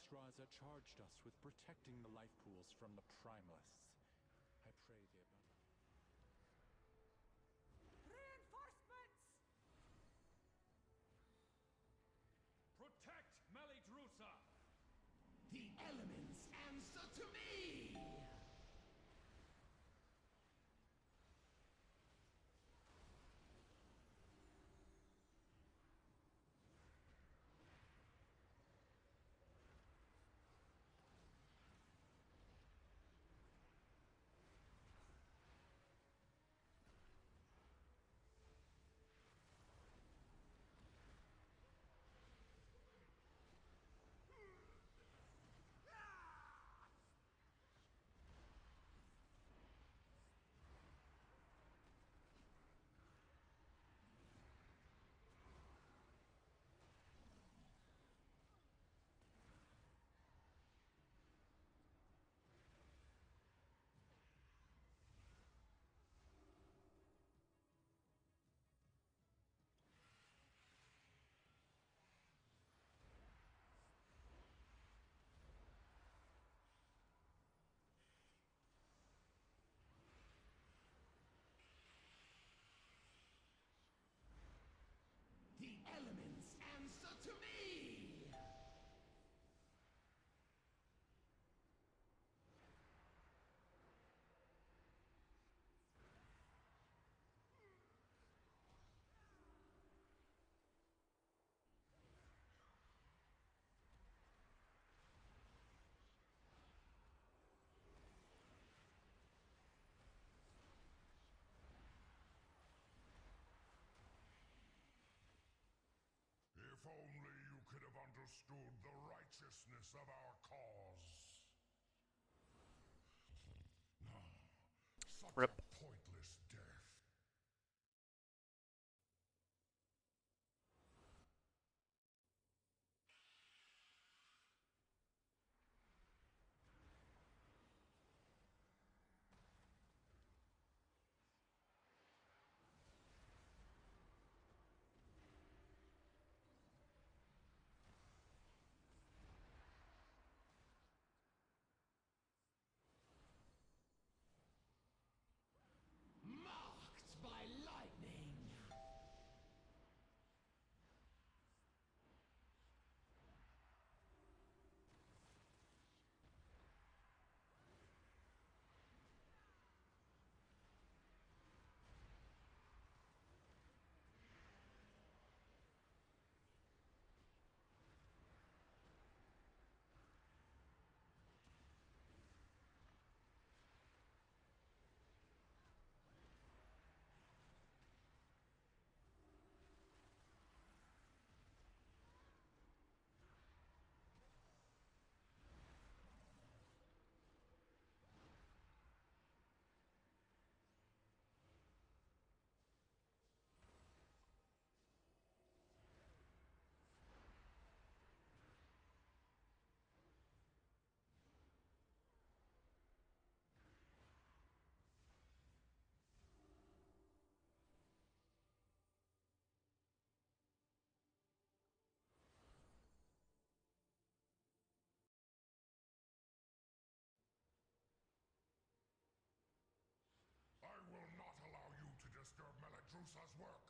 Straza charged us with protecting the life pools from the Primalists. I pray the above. Reinforcements! Protect Melidrusa! The elements answer to me! The elements answer to me! If only you could have understood the righteousness of our cause. Such Rip. a pointless death. Marked by lightning! I will not allow you to disturb Melidrusa's work.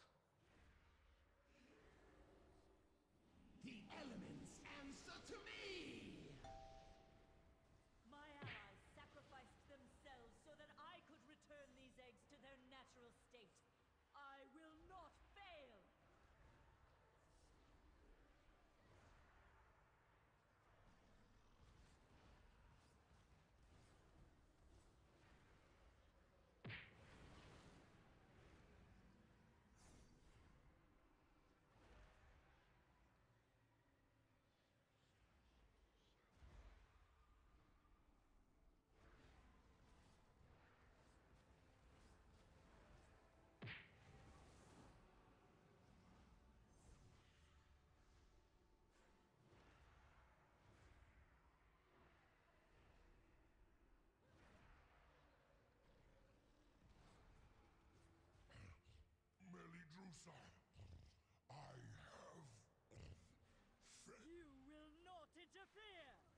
The elements answer to me! My allies sacrificed themselves so that I could return these eggs to their natural state. I will not fail! Melidrusa, I have faith. You will not interfere!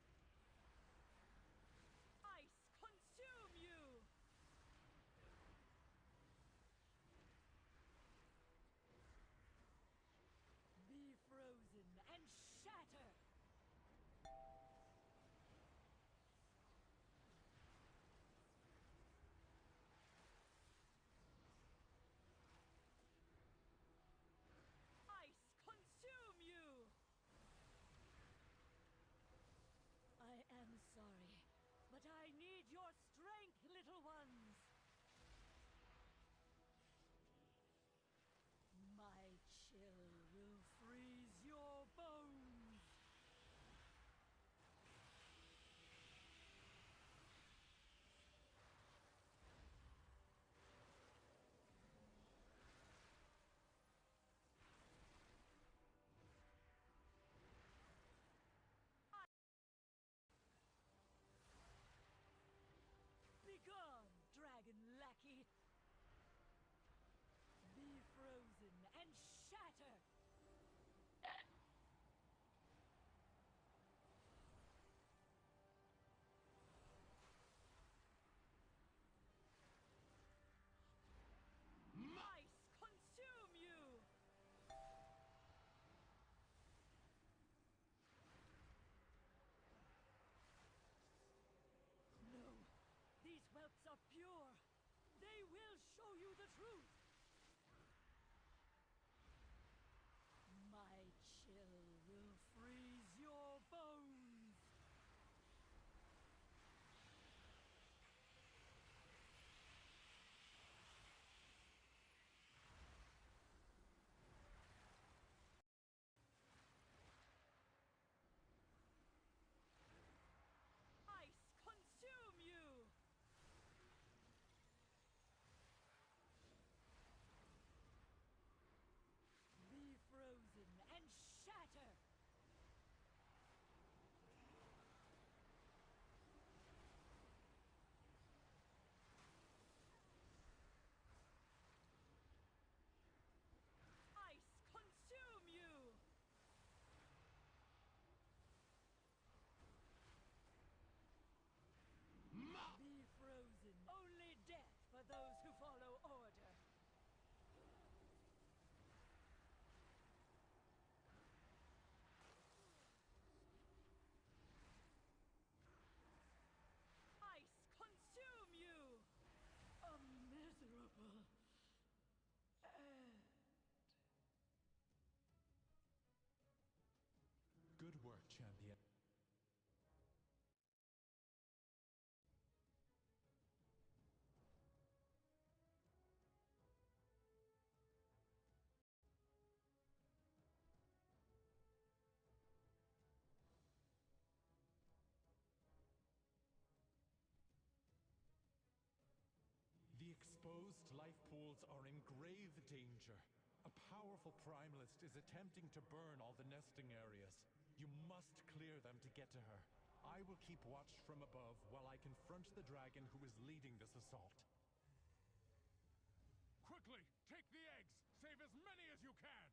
your strength, little ones! My chill will freeze your bones! Begone, dragon lackey! Be frozen and shatter! Ice consume you! No, these whelps are pure. They will show you the truth. My chill will freeze your bones. Ice consume you! Be frozen and shatter! Ice consume you! Be frozen. Only death for those who follow order. Ice consume you! A miserable end. Good work, champion. The exposed life pools are in grave danger. A powerful Primalist is attempting to burn all the nesting areas. You must clear them to get to her. I will keep watch from above while I confront the dragon who is leading this assault. Quickly, take the eggs! Save as many as you can!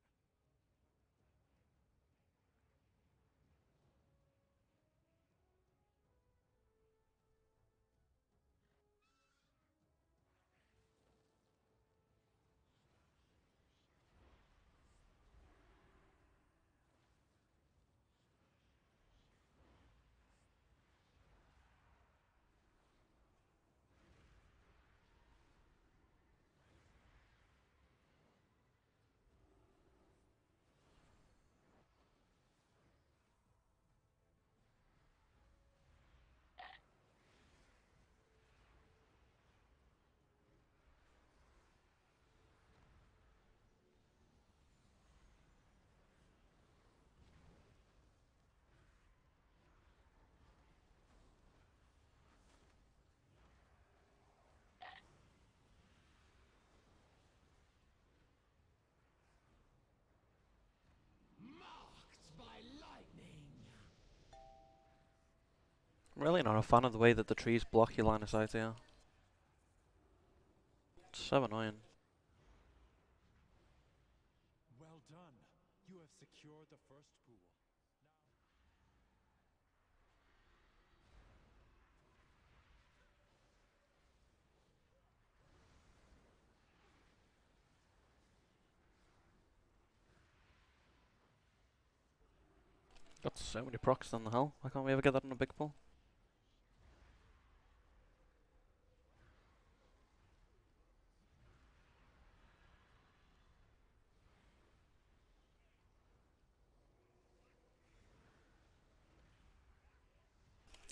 Marked by lightning. I'm really not a fan of the way that the trees block your line of sight here. It's so annoying. Well done. You have secured the first pool. Got so many procs on the hell. Why can't we ever get that on a big pull?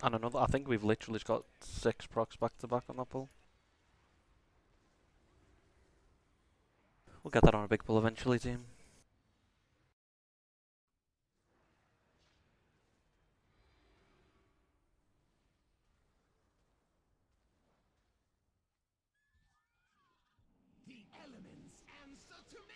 And another, I think we've literally just got 6 procs back to back on that pull. We'll get that on a big pull eventually, team. The elements answer to me!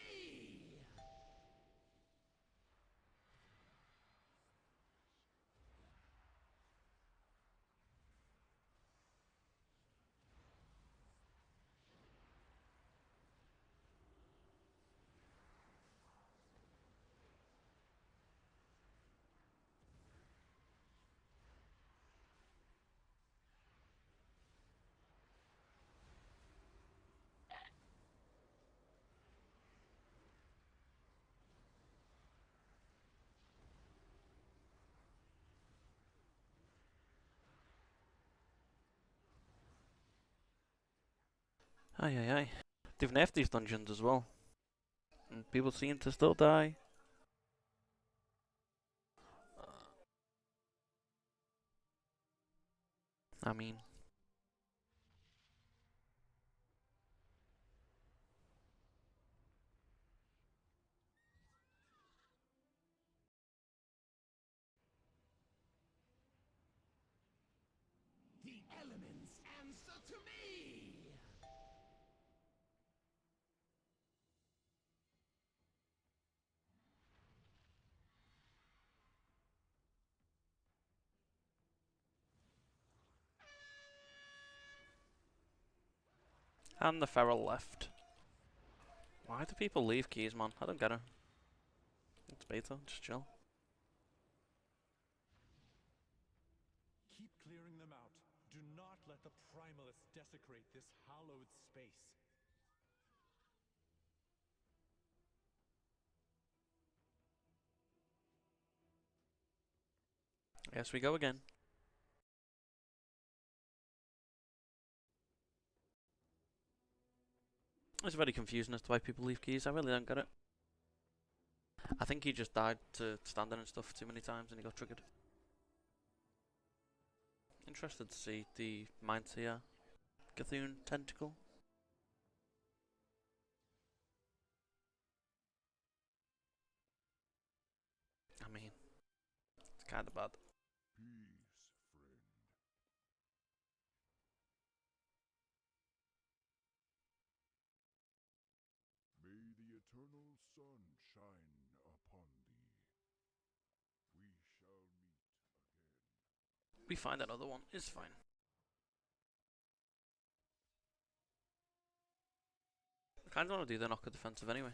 Aye aye aye. They've nerfed these dungeons as well. And people seem to still die. I mean... The elements answer to me! And the feral left. Why do people leave keys, man? I don't get it. It's beta, just chill. Keep clearing them out. Do not let the Primalists desecrate this hallowed space. Yes, we go again. It's very confusing as to why people leave keys. I really don't get it. I think he just died to standing and stuff too many times and he got triggered. Interested to see the Mindseer Cthulhu tentacle. I mean, it's kind of bad. Peace, friend. May the eternal sun shine upon thee. We shall meet again. We find another one, it's fine. I kind of want to do the knocker defensive anyway.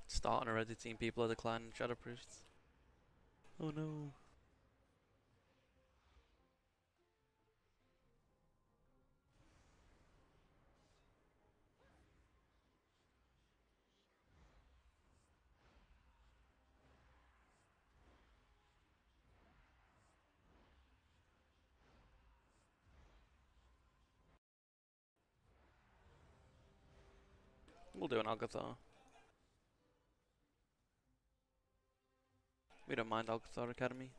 Starting already, team people are declining Shadow Priests. Oh no. We'll do an Algathar. We don't mind Algathar Academy.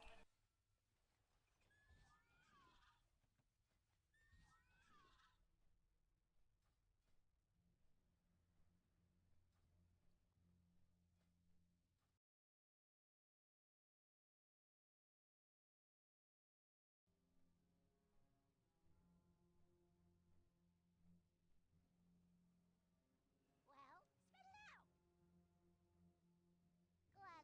Well, spit it out! Glad.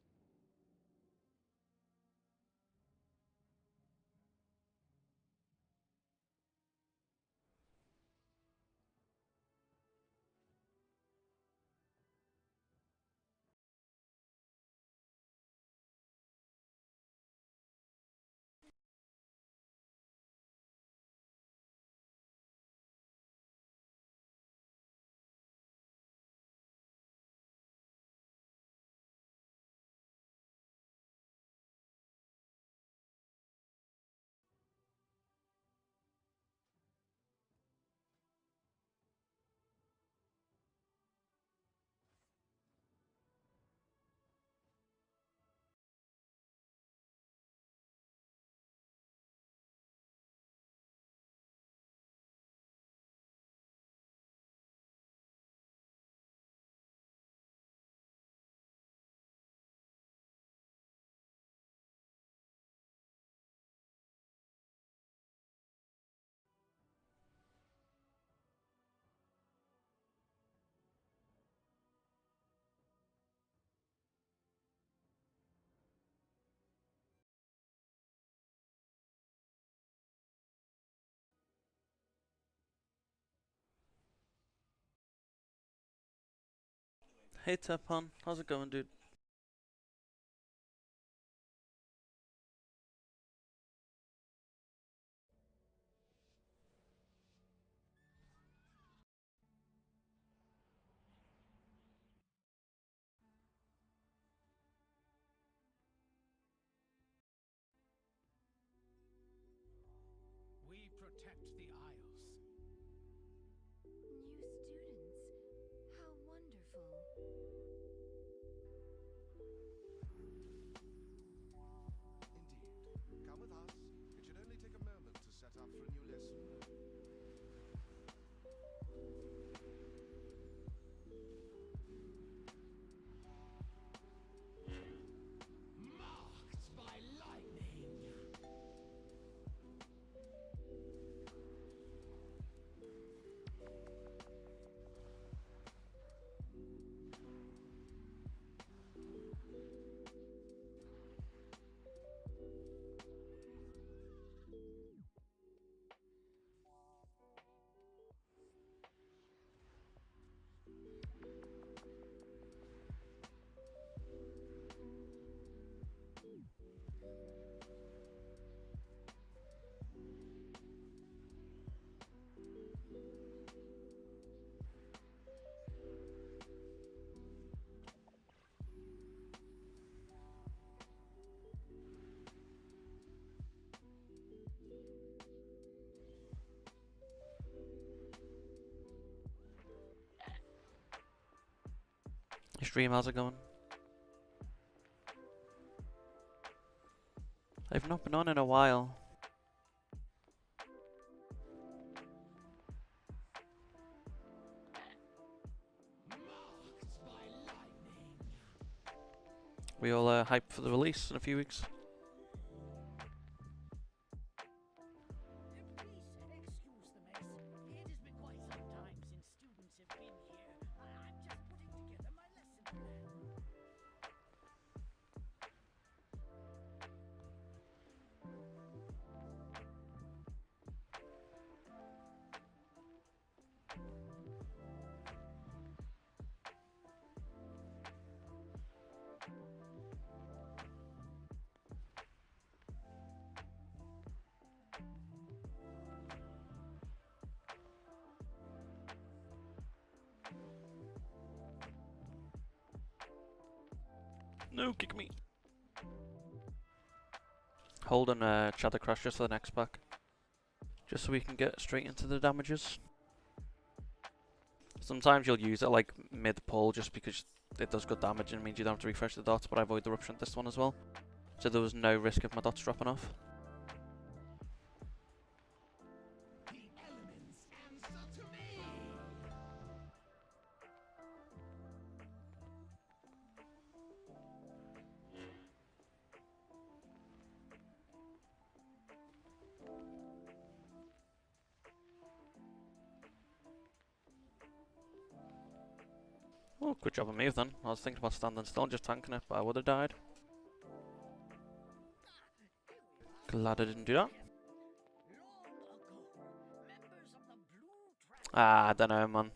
Hey Tepon, how's it going, dude? We protect the Isles. New students. How wonderful. Indeed. Come with us. It should only take a moment to set up for a new lesson. Marked by lightning. Your stream, how's it going? I've not been on in a while. Marked by lightning. We all hyped for the release in a few weeks. Please excuse the mess. It has been quite some time since students have been here. I'm just putting together my lesson plan. No, kick me. Hold on Shadow Crash just for the next pack. Just so we can get straight into the damages. Sometimes you'll use it like mid-pull just because it does good damage and means you don't have to refresh the dots, but I avoid the Rupture on this one as well. So there was no risk of my dots dropping off. The elements answer to me. Oh, good job of me then. I was thinking about standing still and just tanking it, but I would have died. Glad I didn't do that. Ah, I don't know, man.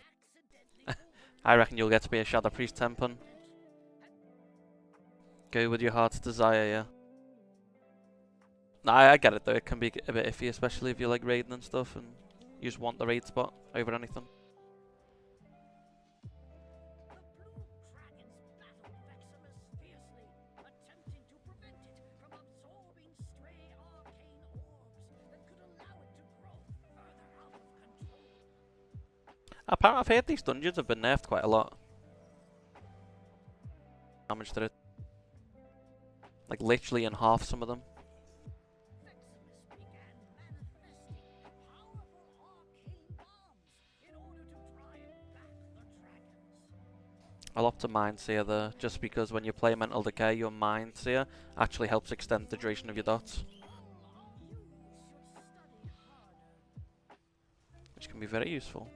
I reckon you'll get to be a Shadow Priest Tempun. Go with your heart's desire, yeah. Nah, I get it though, it can be a bit iffy, especially if you like raiding and stuff and you just want the raid spot over anything. Apparently, I've heard these dungeons have been nerfed quite a lot. Damage to it. Like literally in half some of them. I'll opt to Mind Seer there, just because when you play Mental Decay, your Mind Seer actually helps extend the duration of your dots. Which can be very useful.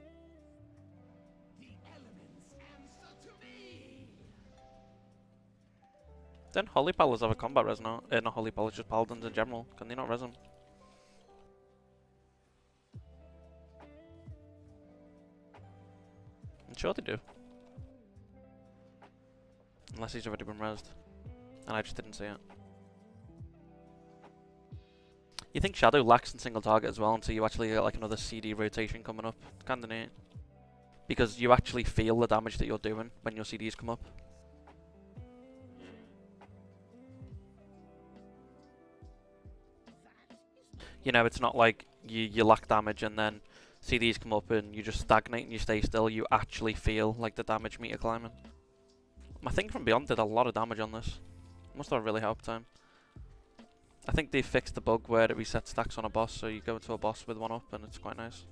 Then Holy Paladins have a combat res now. Not Holy Paladins, just Paladins in general. Can they not res them? I'm sure they do. Unless he's already been resed. And I just didn't see it. You think Shadow lacks in single target as well until you actually get like another CD rotation coming up. It's kinda neat. Because you actually feel the damage that you're doing when your CDs come up. You know, it's not like you lack damage and then CDs come up and you just stagnate and you stay still. You actually feel like the damage meter climbing. I think From Beyond did a lot of damage on this. Must have really helped him. I think they fixed the bug where it resets stacks on a boss, so you go into a boss with one up and it's quite nice.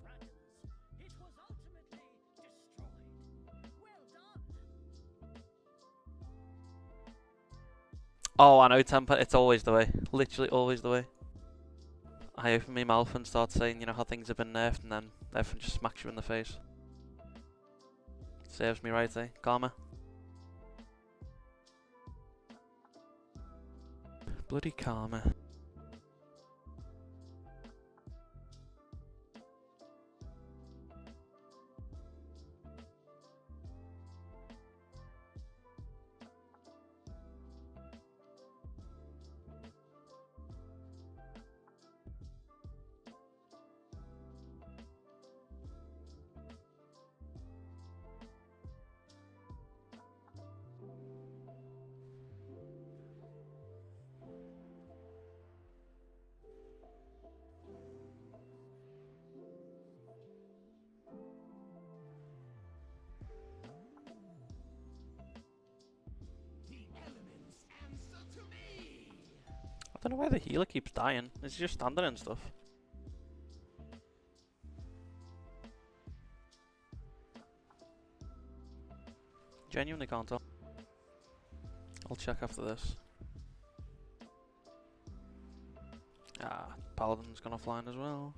Oh, I know, Temper, it's always the way. Literally always the way. I open my mouth and start saying, you know, how things have been nerfed, and then everything just smacks you in the face. Serves me right, eh? Karma. Bloody karma. I don't know why the healer keeps dying. Is he just standing and stuff? Genuinely can't tell. I'll check after this. Ah, Paladin's gone offline as well.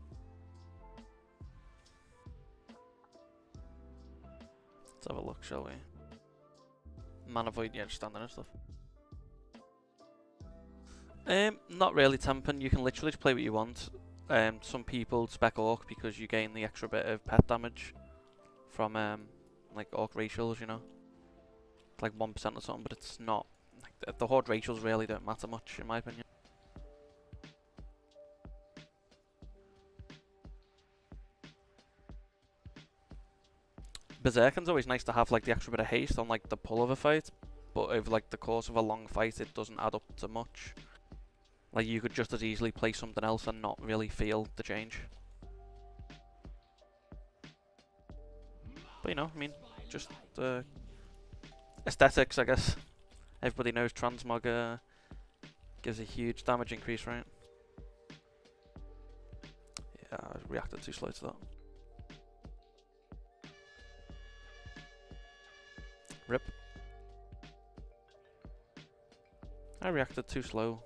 Let's have a look, shall we? Mana Void, yeah, just standing and stuff. Not really Tempen. You can literally just play what you want. Some people spec Orc because you gain the extra bit of pet damage from like Orc ratios, you know, like 1% or something. But it's not like the Horde ratios really don't matter much in my opinion. Berserking's always nice to have like the extra bit of haste on like the pull of a fight, but over like the course of a long fight, it doesn't add up to much. Like, you could just as easily play something else and not really feel the change. But But you know, I mean, just aesthetics, I guess. Everybody knows transmog gives a huge damage increase, right? Yeah, I reacted too slow to that. Rip. I reacted too slow.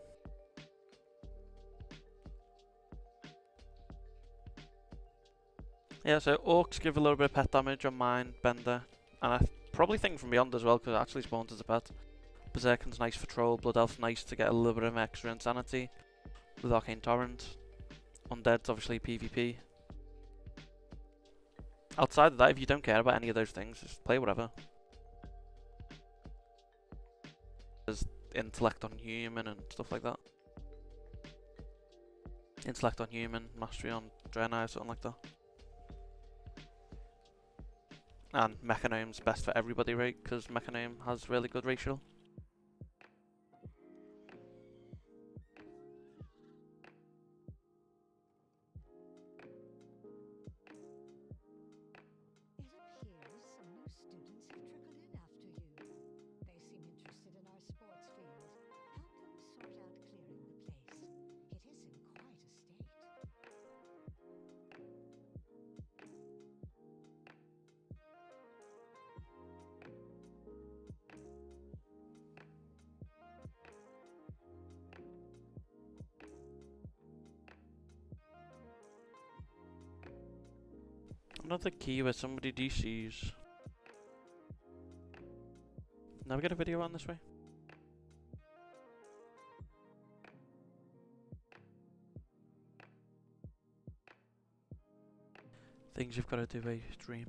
Yeah, so orcs give a little bit of pet damage on mine, Bender, and I probably think from beyond as well because it actually spawned as a pet. Berserking's nice for troll, Blood Elf's nice to get a little bit of extra insanity with Arcane Torrent. Undead's obviously PvP. Outside of that, if you don't care about any of those things, just play whatever. There's intellect on human and stuff like that. Intellect on human, mastery on Draenei, something like that. And Mechanome's best for everybody, right? Because Mechanome has really good racial. Another key where somebody DCs. Now we get a video on this way. Things you've got to do a stream.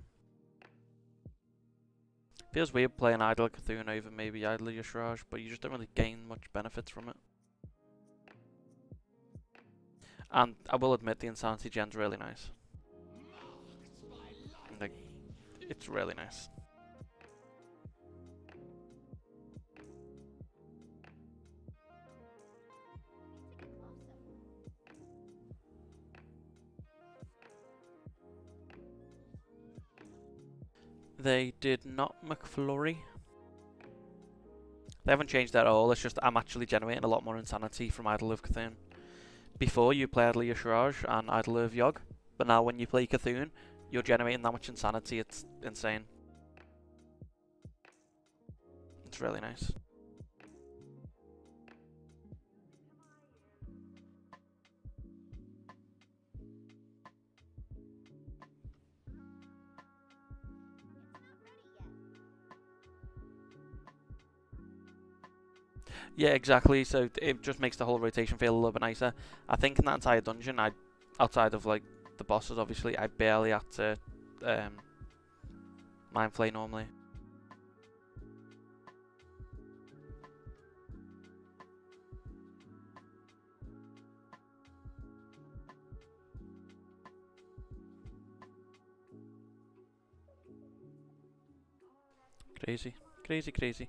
Feels weird playing Idle Cthulhu over maybe Idle Yashraj, but you just don't really gain much benefits from it. And I will admit the Insanity gen's really nice. Like, it's really nice. They did not McFlurry. They haven't changed that at all, it's just I'm actually generating a lot more insanity from Idol of Cthulhu. Before you play Idol Yashraj and Idol of Yogg, but now when you play Cthulhu, you're generating that much insanity, it's insane. It's really nice. Yeah, exactly, so it just makes the whole rotation feel a little bit nicer. I think in that entire dungeon, outside of like the bosses obviously, I barely had to Mind Flay normally. Crazy, crazy, crazy.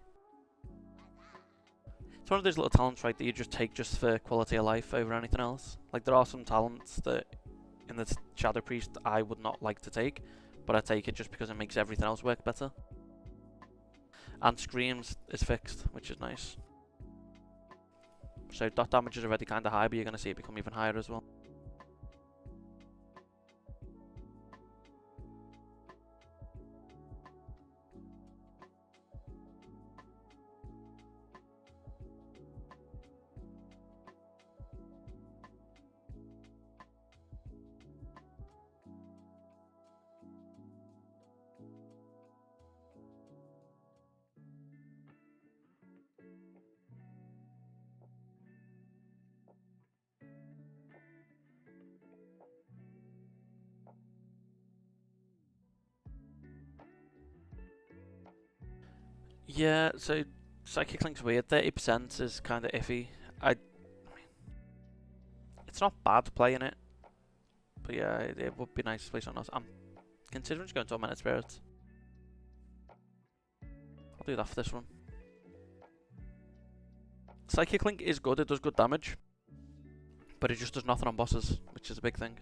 It's one of those little talents, right, that you just take just for quality of life over anything else. Like, there are some talents that in the Shadow Priest I would not like to take, but I take it just because it makes everything else work better. And Screams is fixed, which is nice. So dot damage is already kind of high, but you're going to see it become even higher as well. Yeah, so Psychic Link's weird. 30% is kind of iffy. I mean, it's not bad playing it, but yeah, it would be nice to play something else. I'm considering just going to Tormented Spirits. I'll do that for this one. Psychic Link is good, it does good damage, but it just does nothing on bosses, which is a big thing.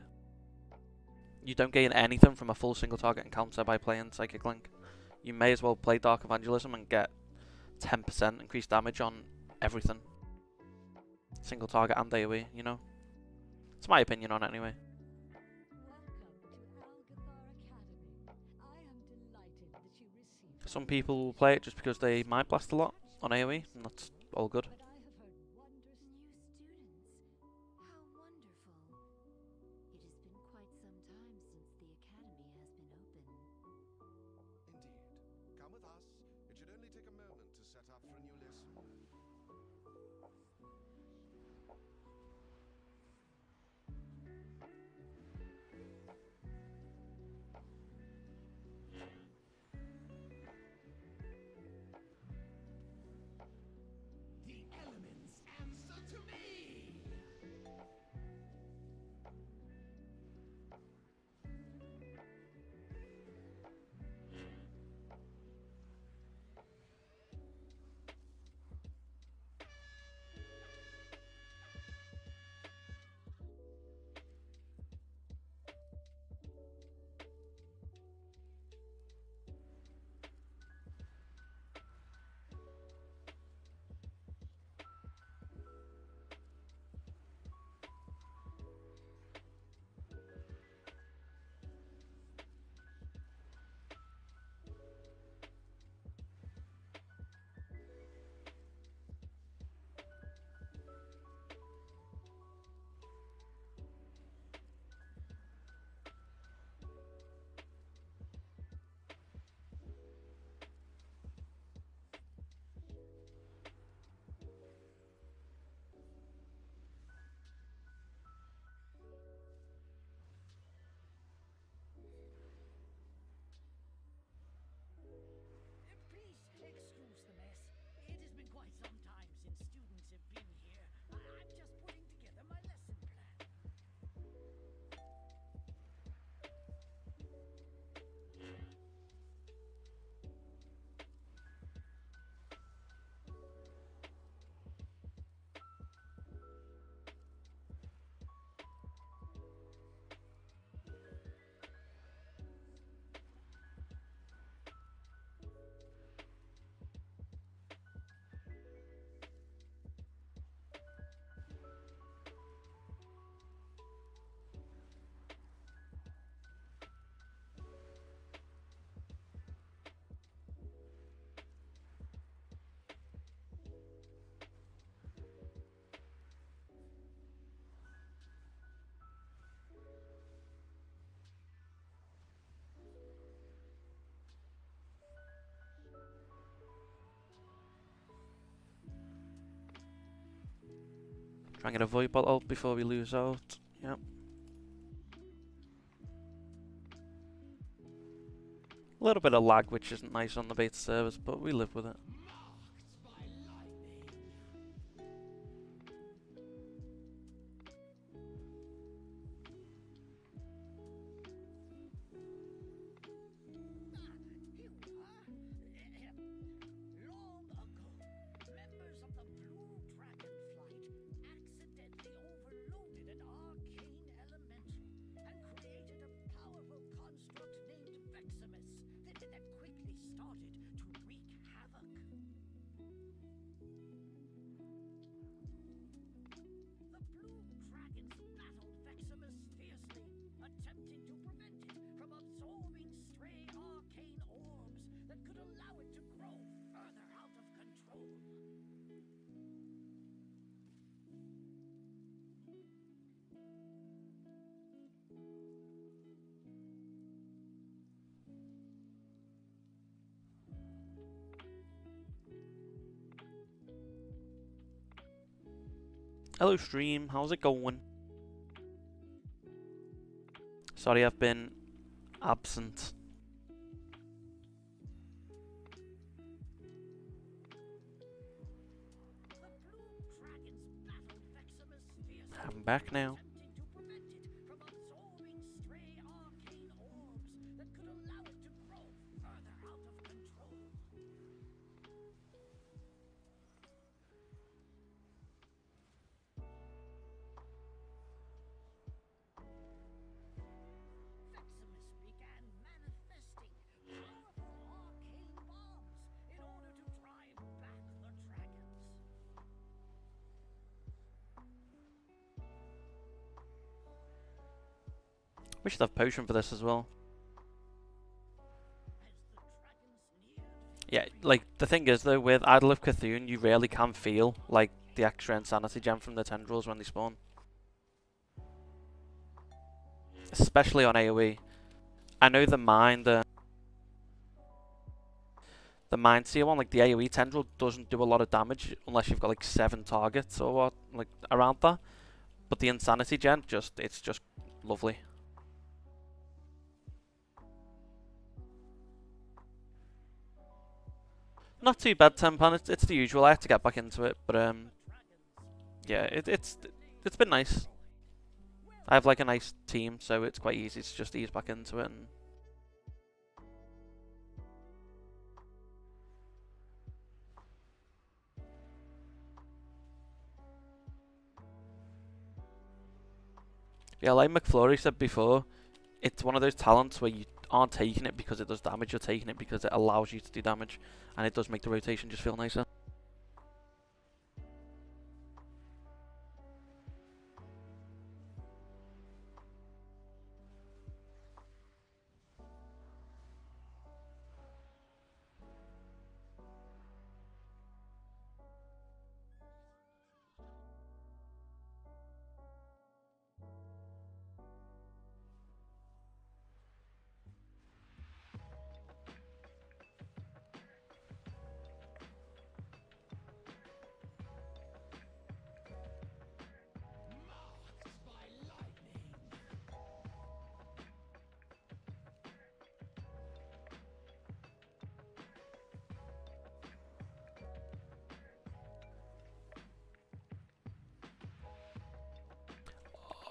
You don't gain anything from a full single target encounter by playing Psychic Link. You may as well play Dark Evangelism and get 10% increased damage on everything. Single target and AoE, you know? It's my opinion on it anyway. Some people will play it just because they might blast a lot on AoE, and that's all good. Indeed. Come with us. It should only take a moment to set up for a new lesson. The elements answer to me! Please excuse the mess. It has been quite some time since students have been here. I'm just putting together my lesson plan. Try and get a void bottle before we lose out. Yep. A little bit of lag, which isn't nice on the beta servers, but we live with it. Marked by lightning! Here we are. Long ago, members of the Blue Dragonflight accidentally overloaded an arcane elemental and created a powerful construct named Veximus that quickly started to wreak havoc. The Blue Dragons battled Veximus fiercely, attempting to prevent it from absorbing stray arcane orbs that could allow it to grow further out of control. Hello stream, how's it going? Sorry I've been absent. The Blue Dragons battled Veximus fiercely, I'm back now. attempting to prevent it from absorbing stray arcane orbs that could allow it to grow further out of control. We should have potion for this as well. Yeah, like, the thing is though, with Idol of Cthulhu, you really can feel, like, the extra insanity gem from the tendrils when they spawn. Especially on AoE. I know the Mind Seer one, like the AoE tendril, doesn't do a lot of damage unless you've got like 7 targets or what, like around that. But the Insanity Gen, it's just lovely. Not too bad, £10. It's the usual. I have to get back into it, but yeah, it's been nice. I have like a nice team, so it's quite easy to just ease back into it. And yeah, like McFlurry said before, it's one of those talents where you aren't taking it because it does damage, you're taking it because it allows you to do damage, and it does make the rotation just feel nicer.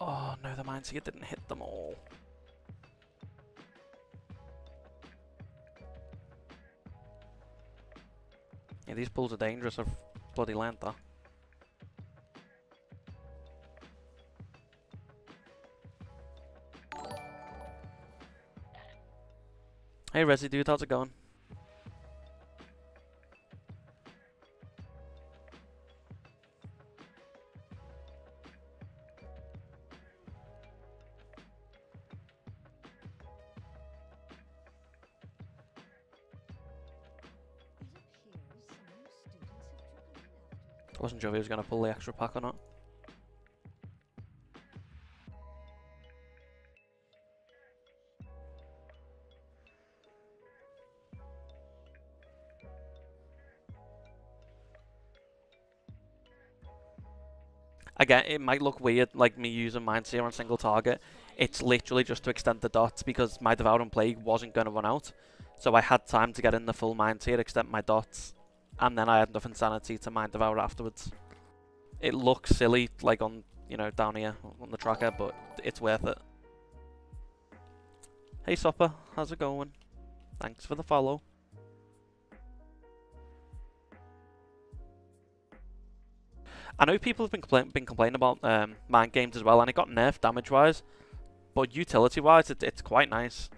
Oh no, the Mind Seer didn't hit them all. Yeah, these pulls are dangerous. I've bloody learnt that. Hey Resi dude, how's it going? I wasn't sure if he was going to pull the extra pack or not. Again, it might look weird, like me using Mind Seer on single target. It's literally just to extend the dots because my Devouring Plague wasn't going to run out. So I had time to get in the full Mind Seer, extend my dots, and then I had enough Insanity to Mind Devour afterwards. It looks silly, like on, you know, down here on the tracker, but it's worth it. Hey Sopper, how's it going? Thanks for the follow. I know people have been complaining about Mind Games as well, and it got nerfed damage-wise, but utility-wise, it's quite nice.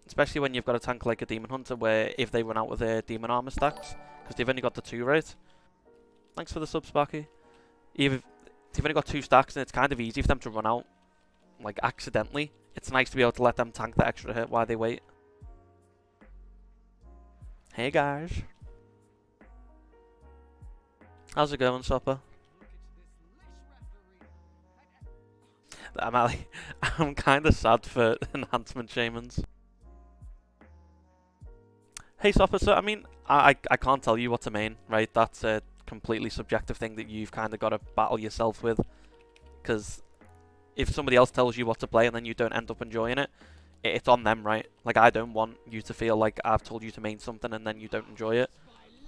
Especially when you've got a tank like a Demon Hunter, where if they run out with their Demon Armor stacks, because they've only got the 2 right. Thanks for the sub, Sparky. They've only got 2 stacks, and it's kind of easy for them to run out, like, accidentally. It's nice to be able to let them tank the extra hit while they wait. Hey guys. How's it going, Sopper? I'm kind of sad for enhancement shamans. Hey Sopper, so I mean, I can't tell you what to main, right? That's a completely subjective thing that you've kind of got to battle yourself with. Because if somebody else tells you what to play and then you don't end up enjoying it, it's on them, right? Like, I don't want you to feel like I've told you to main something and then you don't enjoy it.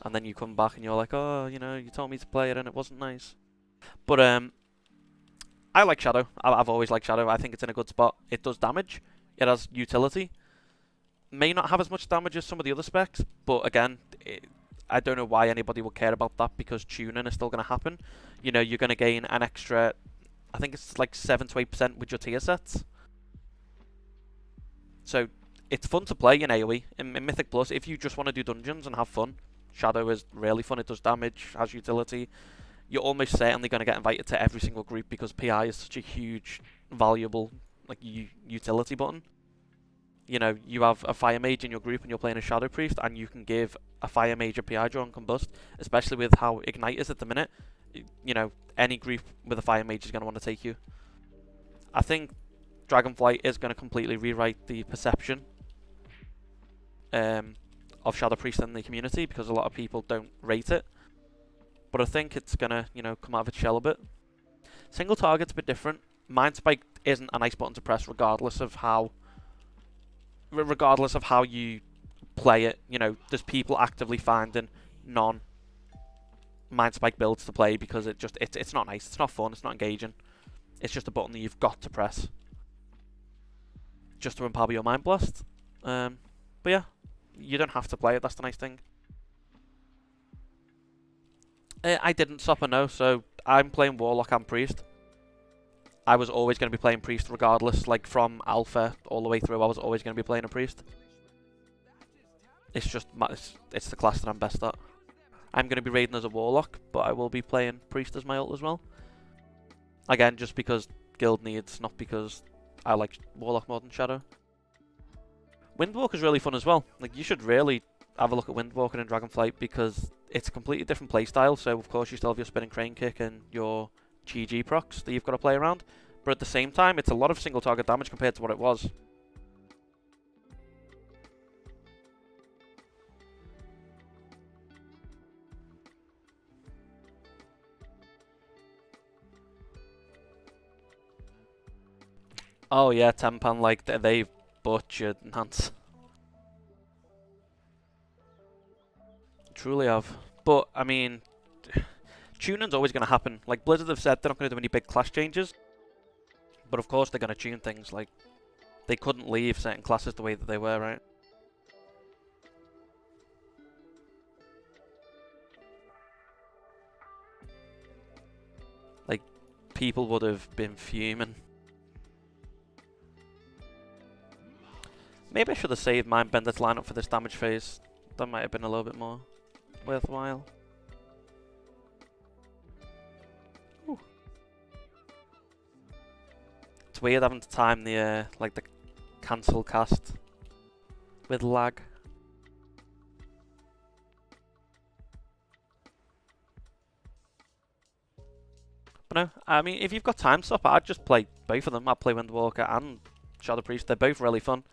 And then you come back and you're like, oh, you know, you told me to play it and it wasn't nice. But I like Shadow. I've always liked Shadow. I think it's in a good spot. It does damage. It has utility. May not have as much damage as some of the other specs, but again, I don't know why anybody would care about that because tuning is still going to happen. You know, you're going to gain an extra, I think it's like 7 to 8% with your tier sets. So it's fun to play in AoE. In Mythic Plus, if you just want to do dungeons and have fun, Shadow is really fun. It does damage, has utility. You're almost certainly going to get invited to every single group because PI is such a huge, valuable like utility button. You know, you have a fire mage in your group and you're playing a shadow priest, and you can give a fire mage a PI draw and combust, especially with how ignite is at the minute. You know, any group with a fire mage is going to want to take you. I think Dragonflight is going to completely rewrite the perception of shadow priest in the community, because a lot of people don't rate it. But I think it's going to, you know, come out of its shell a bit. Single target's a bit different. Mind Spike isn't a nice button to press regardless of how you play it. You know, there's people actively finding non-Mind Spike builds to play because it's not nice, it's not fun, it's not engaging. It's just a button that you've got to press just to empower your Mind Blast. But yeah, you don't have to play it, that's the nice thing. I didn't stop a no, so I'm playing Warlock and Priest. I was always going to be playing Priest regardless, like from Alpha all the way through, I was always going to be playing a Priest. It's just, it's the class that I'm best at. I'm going to be raiding as a Warlock, but I will be playing Priest as my ult as well. Again, just because guild needs, not because I like Warlock more than Shadow. Windwalker's really fun as well. Like, you should really have a look at Windwalker in Dragonflight, because it's a completely different playstyle. So of course you still have your spinning crane kick and your GG procs that you've got to play around, but at the same time it's a lot of single target damage compared to what it was. Oh yeah, Tempan, like they've butchered Nance. Truly have. But I mean, tuning's always going to happen. Like Blizzard have said, they're not going to do any big class changes, but of course they're going to tune things. Like, they couldn't leave certain classes the way that they were, right? Like, people would have been fuming. Maybe I should have saved Mindbender's lineup for this damage phase. That might have been a little bit more worthwhile. Ooh. It's weird having to time the like the cancel cast with lag. But no, I mean, if you've got time stop, I'd just play both of them. I'd play Windwalker and Shadow Priest. They're both really fun.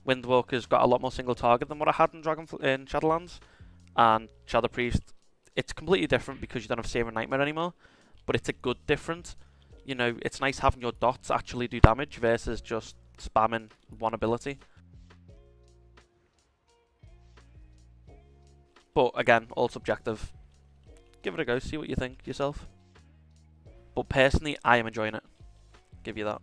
Windwalker's got a lot more single target than what I had in Shadowlands, and Shadow Priest, it's completely different because you don't have Searing Nightmare anymore, but it's a good different. You know, it's nice having your dots actually do damage versus just spamming one ability. But again, all subjective. Give it a go, see what you think yourself. But personally, I am enjoying it. Give you that.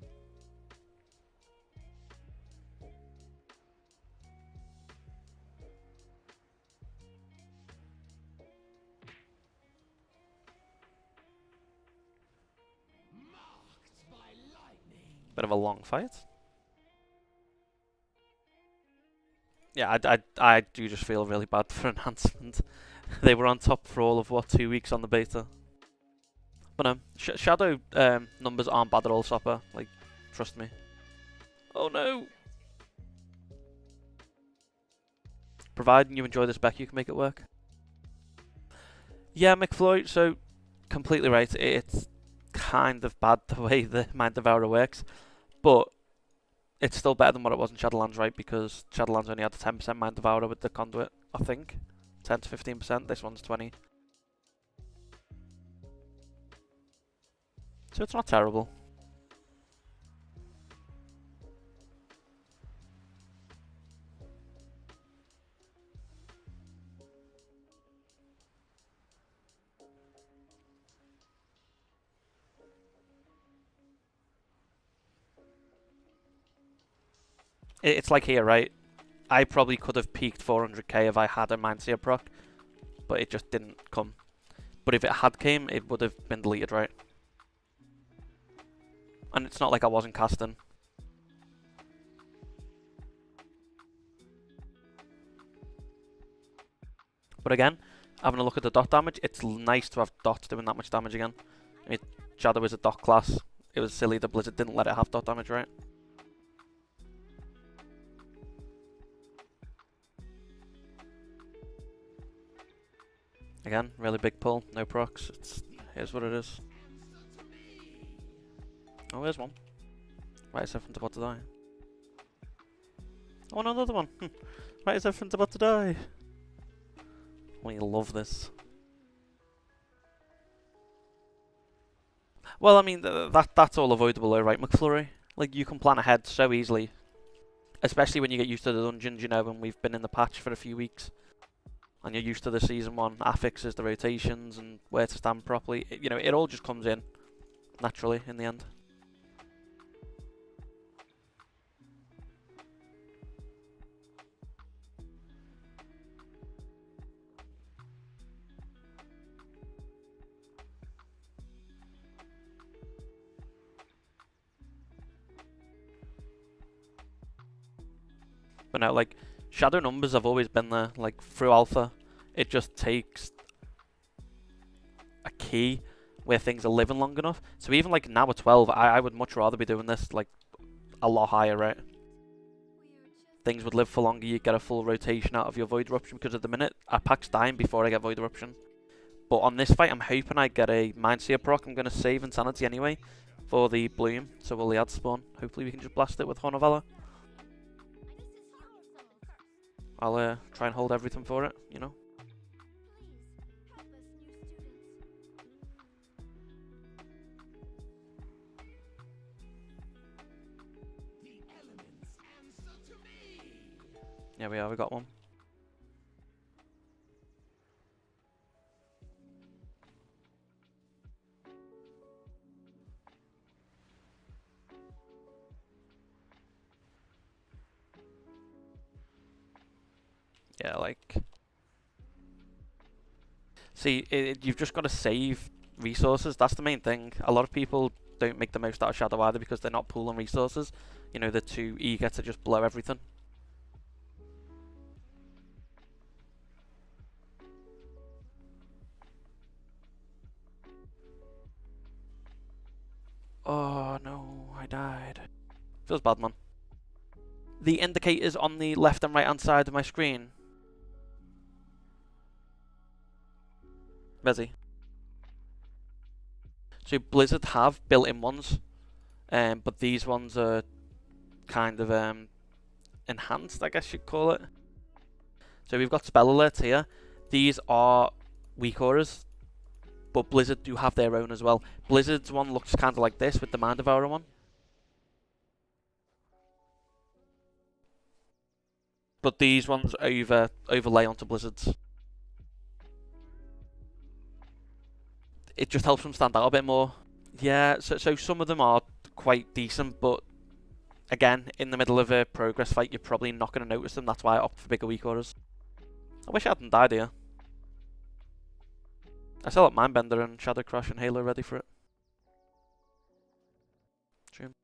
Bit of a long fight. Yeah, I do just feel really bad for Enhancement. They were on top for all of, what, 2 weeks on the beta. But no, Shadow numbers aren't bad at all, Sopper. Like, trust me. Oh no! Providing you enjoy the spec, you can make it work. Yeah, McFloyd, so, completely right. It's kind of bad the way the Mind Devourer works. But it's still better than what it was in Shadowlands, right? Because Shadowlands only had the 10% Mind Devourer with the Conduit, I think. 10 to 15%, this one's 20. So it's not terrible. It's like here, right? I probably could have peaked 400k if I had a Mindseer proc, but it just didn't come. But if it had came, it would have been deleted, right? And it's not like I wasn't casting. But again, having a look at the dot damage, it's nice to have dots doing that much damage again. I mean, Shadow is a dot class. It was silly that Blizzard didn't let it have dot damage, right? Again, really big pull, no procs. Here's what it is. Oh, here's one. Right as everything's about to die. Oh, another one. Right as everything's about to die. We love this. Well, I mean, that's all avoidable though, right, McFlurry? Like, you can plan ahead so easily. Especially when you get used to the dungeons, you know, when we've been in the patch for a few weeks. And you're used to the Season 1 affixes, the rotations, and where to stand properly. You know, it all just comes in naturally in the end. But no, like, shadow numbers have always been there, like, through alpha. It just takes a key where things are living long enough. So even, like, now at 12, I would much rather be doing this, like, a lot higher, right? Things would live for longer, you get a full rotation out of your Void Eruption, because at the minute, our pack's dying before I get Void Eruption. But on this fight, I'm hoping I get a Mindseer proc. I'm going to save Insanity anyway for the Bloom, so will the ad spawn. Hopefully we can just blast it with Horn of Valor. I'll try and hold everything for it, you know. Yeah, we are. We got one. Yeah, like... See, you've just got to save resources. That's the main thing. A lot of people don't make the most out of Shadow either because they're not pooling resources. You know, they're too eager to just blow everything. Oh no, I died. Feels bad, man. The indicators on the left and right hand side of my screen. Busy. So Blizzard have built-in ones, but these ones are kind of enhanced, I guess you'd call it. So we've got spell alerts here. These are weak auras, but Blizzard do have their own as well. Blizzard's one looks kind of like this with the Mind Devourer one. But these ones overlay onto Blizzard's. It just helps them stand out a bit more. Yeah, so some of them are quite decent, but again, in the middle of a progress fight, you're probably not going to notice them. That's why I opt for bigger weak auras. I wish I hadn't died here. I still have Mindbender and Shadow Crush and Halo ready for it. True.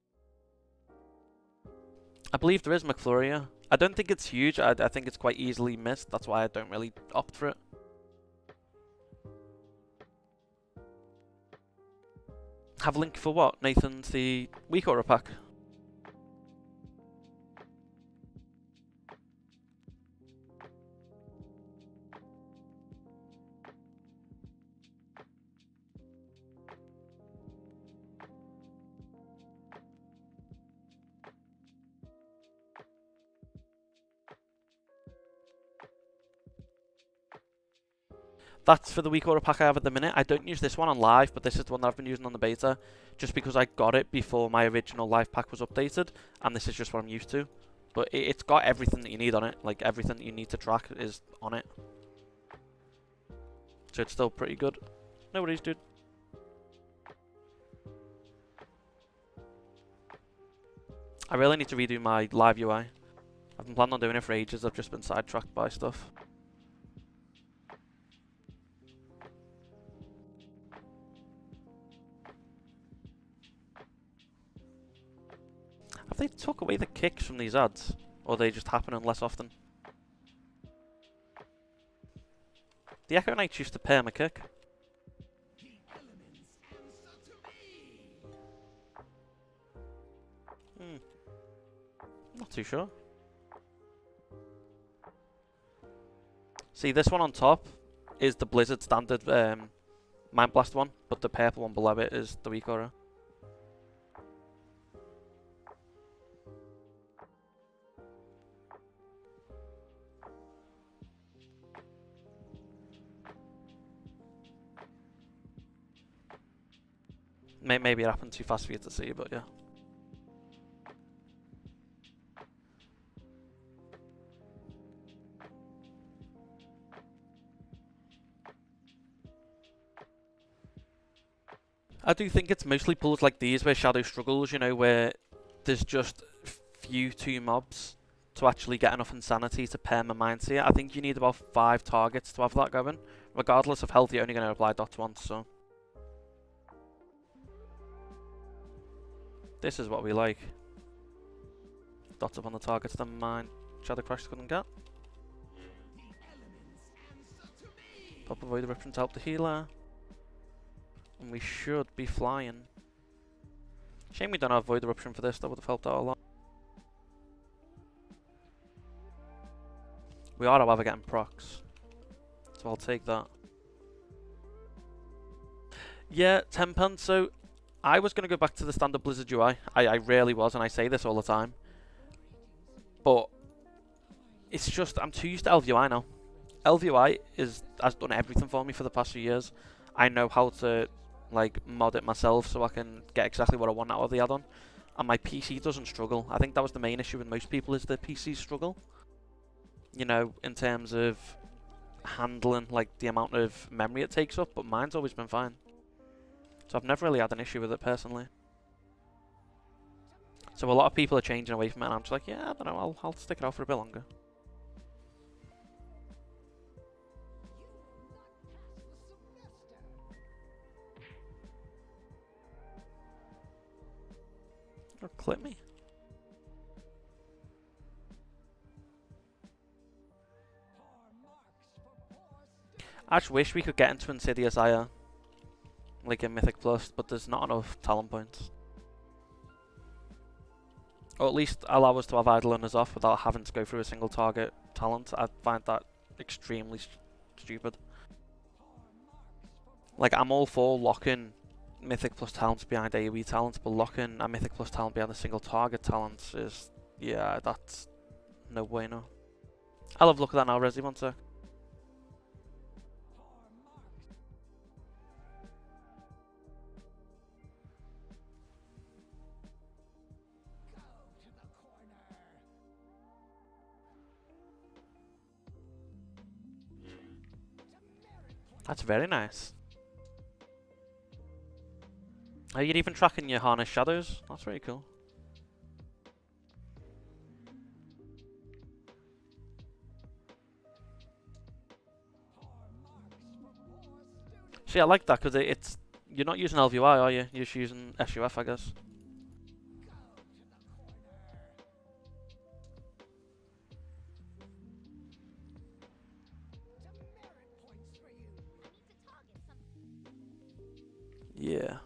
I believe there is McFlurry here. I don't think it's huge. I think it's quite easily missed. That's why I don't really opt for it. Have link for what, Nathan's the weak aura pack? That's for the weak aura pack I have at the minute. I don't use this one on live, but this is the one that I've been using on the beta, just because I got it before my original live pack was updated, and this is just what I'm used to. But it's got everything that you need on it, like everything that you need to track is on it. So it's still pretty good. No worries, dude. I really need to redo my live UI. I've been planning on doing it for ages, I've just been sidetracked by stuff. Have they took away the kicks from these ads? Or are they just happening less often? The Echo Knights used to perm a kick. Not too sure. See, this one on top, is the Blizzard standard Mind Blast one, but the purple one below it is the weak aura. Maybe it happened too fast for you to see, but yeah. I do think it's mostly pulls like these where Shadow struggles, you know, where there's just few 2 mobs to actually get enough insanity to pair my Mindseer. I think you need about 5 targets to have that going. Regardless of health, you're only going to apply dots once, so... This is what we like. Dots up on the targets that mine Shadow Crash couldn't get. Pop Avoid Eruption to help the healer. And we should be flying. Shame we don't have Void Eruption for this, that would have helped out a lot. We are however getting procs, so I'll take that. Yeah, £10. So I was going to go back to the standard Blizzard UI. I really was, and I say this all the time. But it's just, I'm too used to LVUI now. LVUI has done everything for me for the past few years. I know how to like mod it myself so I can get exactly what I want out of the add-on. And my PC doesn't struggle. I think that was the main issue with most people, is the PC struggle. You know, in terms of handling like the amount of memory it takes up, but mine's always been fine. So I've never really had an issue with it personally. So a lot of people are changing away from it, and I'm just like, yeah, I don't know, I'll stick it out for a bit longer. Or clip me. I just wish we could get into Insidious Ire, like in Mythic Plus, but there's not enough talent points. Or at least allow us to have Idlers off without having to go through a single target talent. I find that extremely stupid. Like, I'm all for locking Mythic Plus talents behind AOE talents, but locking a Mythic Plus talent behind a single target talent is, yeah, that's no way, no. I'll have a look at that now, Resi, one sec. That's very nice. Are you even tracking your harness shadows? That's really cool. See, I like that because it's you're not using LVUI, are you? You're just using SUF, I guess. Yeah.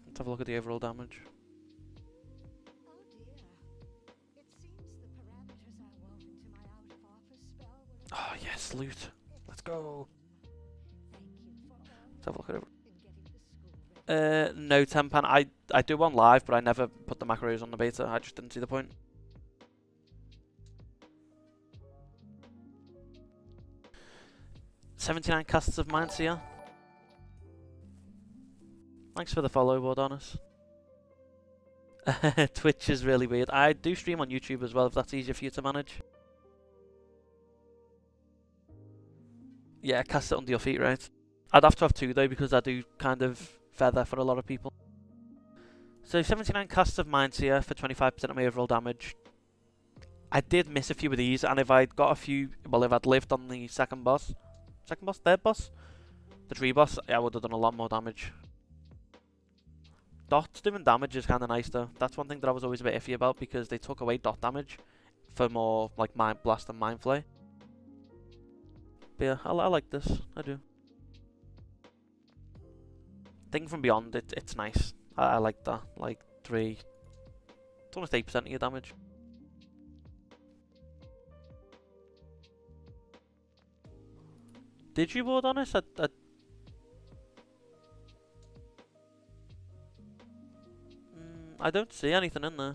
Let's have a look at the overall damage. Oh dear. It seems the parameters I wove into my out-of-office spell were... Oh yes, loot. Let's go. Thank you for all Let's have a look at it. in getting the school ready. No, Tempan. I do one live, but I never put the macros on the beta. I just didn't see the point. $79 casts of Mindseer. Thanks for the follow, Wardonis. Twitch is really weird. I do stream on YouTube as well, if that's easier for you to manage. Yeah, cast it under your feet, right? I'd have to have 2 though, because I do kind of feather for a lot of people. So 79 casts of Mindseer for 25% of my overall damage. I did miss a few of these, and if I'd got a few, well, if I'd lived on the third boss, the tree boss, I would have done a lot more damage. Dots doing damage is kind of nice though. That's one thing that I was always a bit iffy about, because they took away dot damage for more like Mind Blast and Mind Flay. But yeah, I like this, I do. Thing from Beyond, it's nice. I like that, like 3, it's almost 8% of your damage. Did you vote on this? I don't see anything in there.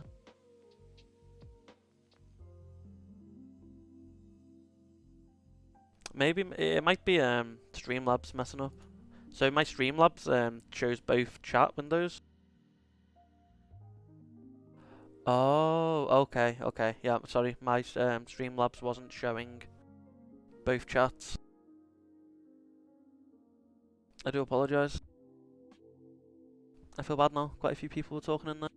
Maybe it might be Streamlabs messing up. So my Streamlabs shows both chat windows. Oh, okay, okay. Yeah, sorry, my Streamlabs wasn't showing both chats. I do apologise. I feel bad now. Quite a few people were talking in there.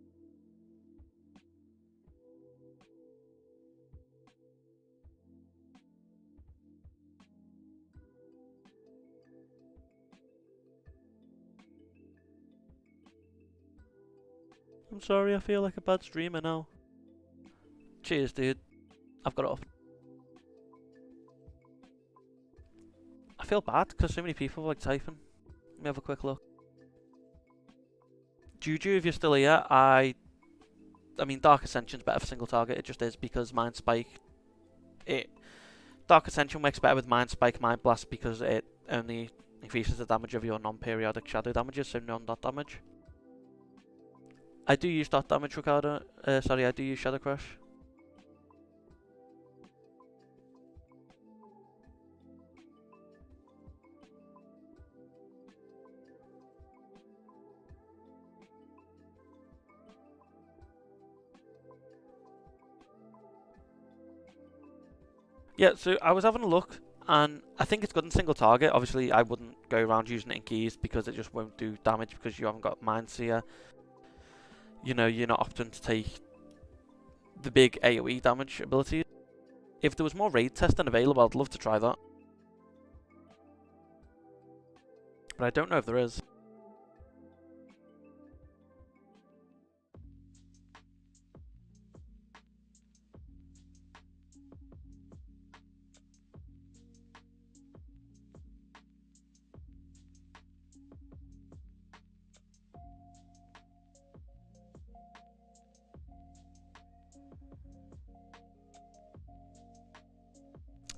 I'm sorry, I feel like a bad streamer now. Cheers, dude. I've got it up. I feel bad because so many people like typing. Let me have a quick look. Juju, if you're still here, I mean, Dark Ascension's better for single target. It just is because Mind Spike. Dark Ascension works better with Mind Spike, Mind Blast because it only increases the damage of your non-periodic shadow damages, so non-dot damage. I do use dot damage, Ricardo. Sorry, I do use Shadow Crush. Yeah, so I was having a look, and I think it's good in single target. Obviously, I wouldn't go around using it in keys because it just won't do damage because you haven't got Mind Seer. You know, you're not opting to take the big AOE damage abilities. If there was more raid testing available, I'd love to try that. But I don't know if there is.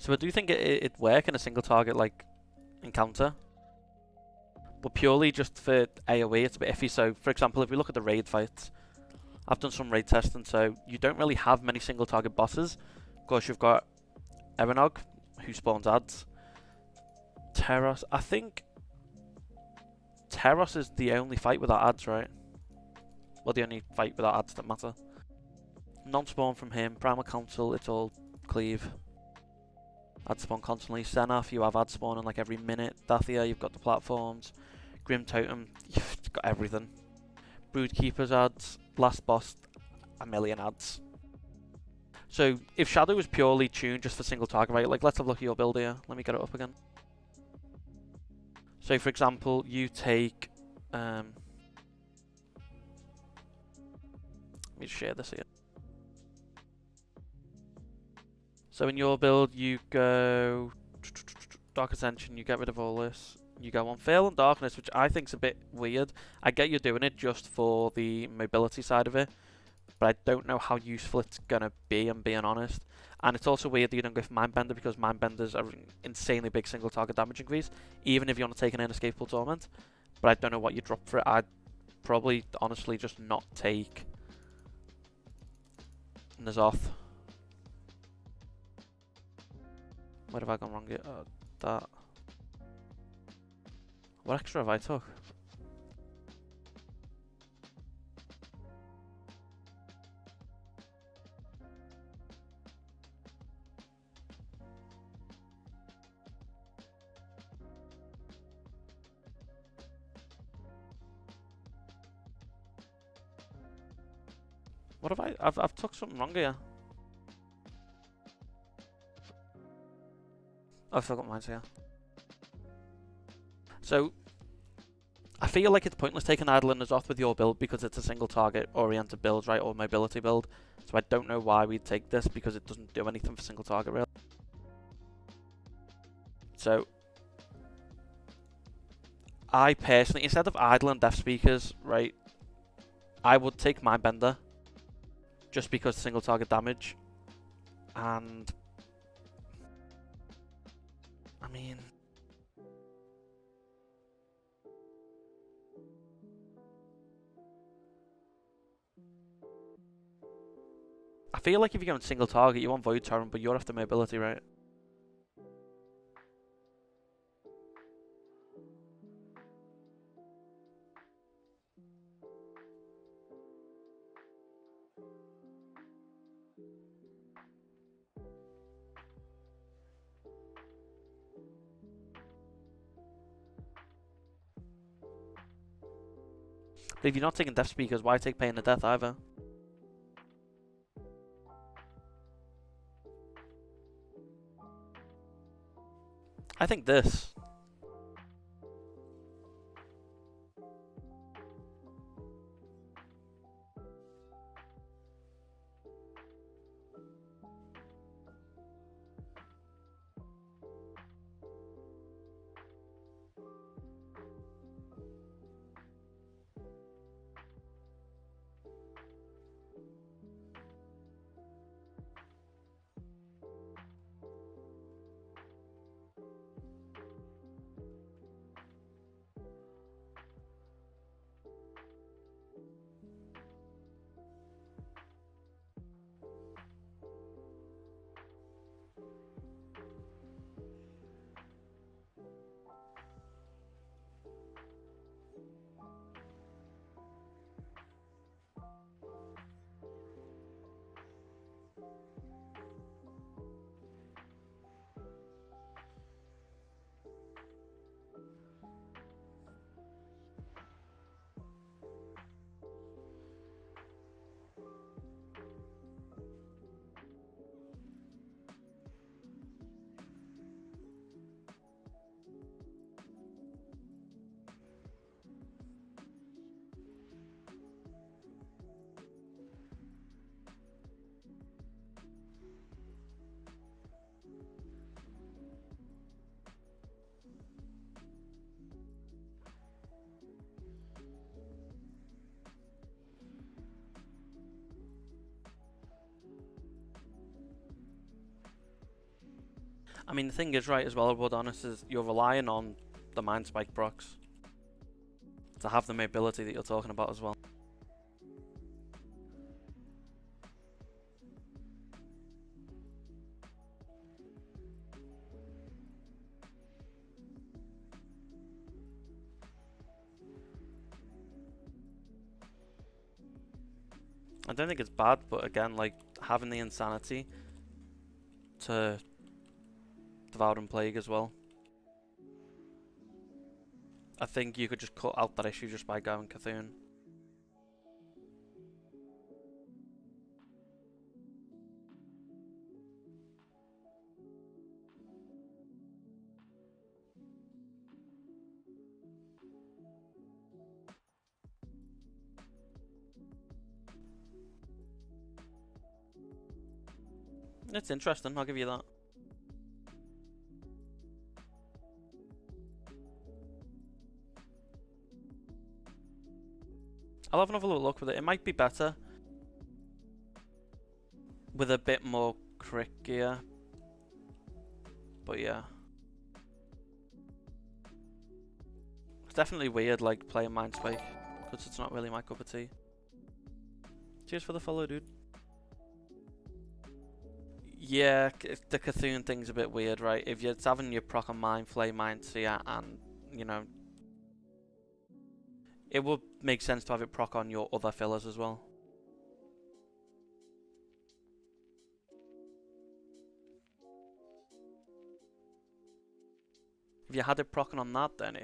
So I do think it'd work in a single target like encounter, but purely just for AoE it's a bit iffy. So for example, if we look at the raid fights, I've done some raid testing, so you don't really have many single target bosses. Of course you've got Erenog, who spawns adds. Teros, I think Teros is the only fight without adds, right? Well, the only fight without adds that matter. Non-spawn from him, Primal Council, it's all cleave. Add spawn constantly. Senaf, you have add spawn in like every minute. Dathia, you've got the platforms. Grim Totem, you've got everything. Broodkeeper's ads. Last boss, a million ads. So if Shadow was purely tuned just for single target, right? Like let's have a look at your build here. Let me get it up again. So for example, you take let me share this here. So in your build, you go Dark Ascension, you get rid of all this, you go on Veil and Darkness, which I think's a bit weird. I get you're doing it just for the mobility side of it, but I don't know how useful it's gonna be, I'm being honest. And it's also weird that you don't go for Mindbender because Mindbenders are an insanely big single target damage increase, even if you want to take an Inescapable Torment. But I don't know what you drop for it. I'd probably honestly just not take N'Zoth. Where have I gone wrong here? That. What extra have I took? What have I? I've took something wrong here. I've still got mine here. So, I feel like it's pointless taking Idle and N'Zoth with your build because it's a single target oriented build, right, or mobility build. So I don't know why we'd take this because it doesn't do anything for single target, really. So, I personally, instead of Idle and Death Speakers, right, I would take Mindbender just because single target damage, and I mean, I feel like if you're going single target, you want Void Torrent, but you're after mobility, right? But if you're not taking Death Speakers, why take Pain of Death either? I think this. I mean, the thing is, right, as well, I'll be honest, is you're relying on the Mind Spike procs to have the mobility that you're talking about as well. I don't think it's bad, but again, like, having the Insanity to Devouring Plague as well. I think you could just cut out that issue just by going Cthulhu. It's interesting, I'll give you that. I'll have another little look with it. It might be better with a bit more crit gear. But yeah. It's definitely weird, like, playing Mind Spike, because it's not really my cup of tea. Cheers for the follow, dude. Yeah, the Cthulhu thing's a bit weird, right? If you're having your proc on Mind Flay, Mind Seer, and, you know, it would make sense to have it proc on your other fillers as well. If you had it procking on that, then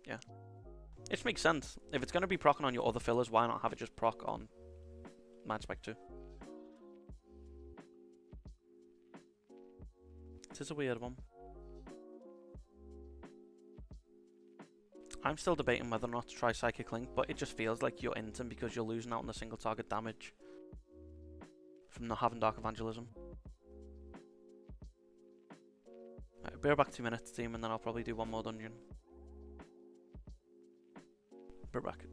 yeah. It just makes sense. If it's going to be procking on your other fillers, why not have it just proc on Mind Spike too? This is a weird one. I'm still debating whether or not to try Psychic Link, but it just feels like you're inting because you're losing out on the single target damage from not having Dark Evangelism. Right, be right back 2 minutes, team, and then I'll probably do one more dungeon. Be right back.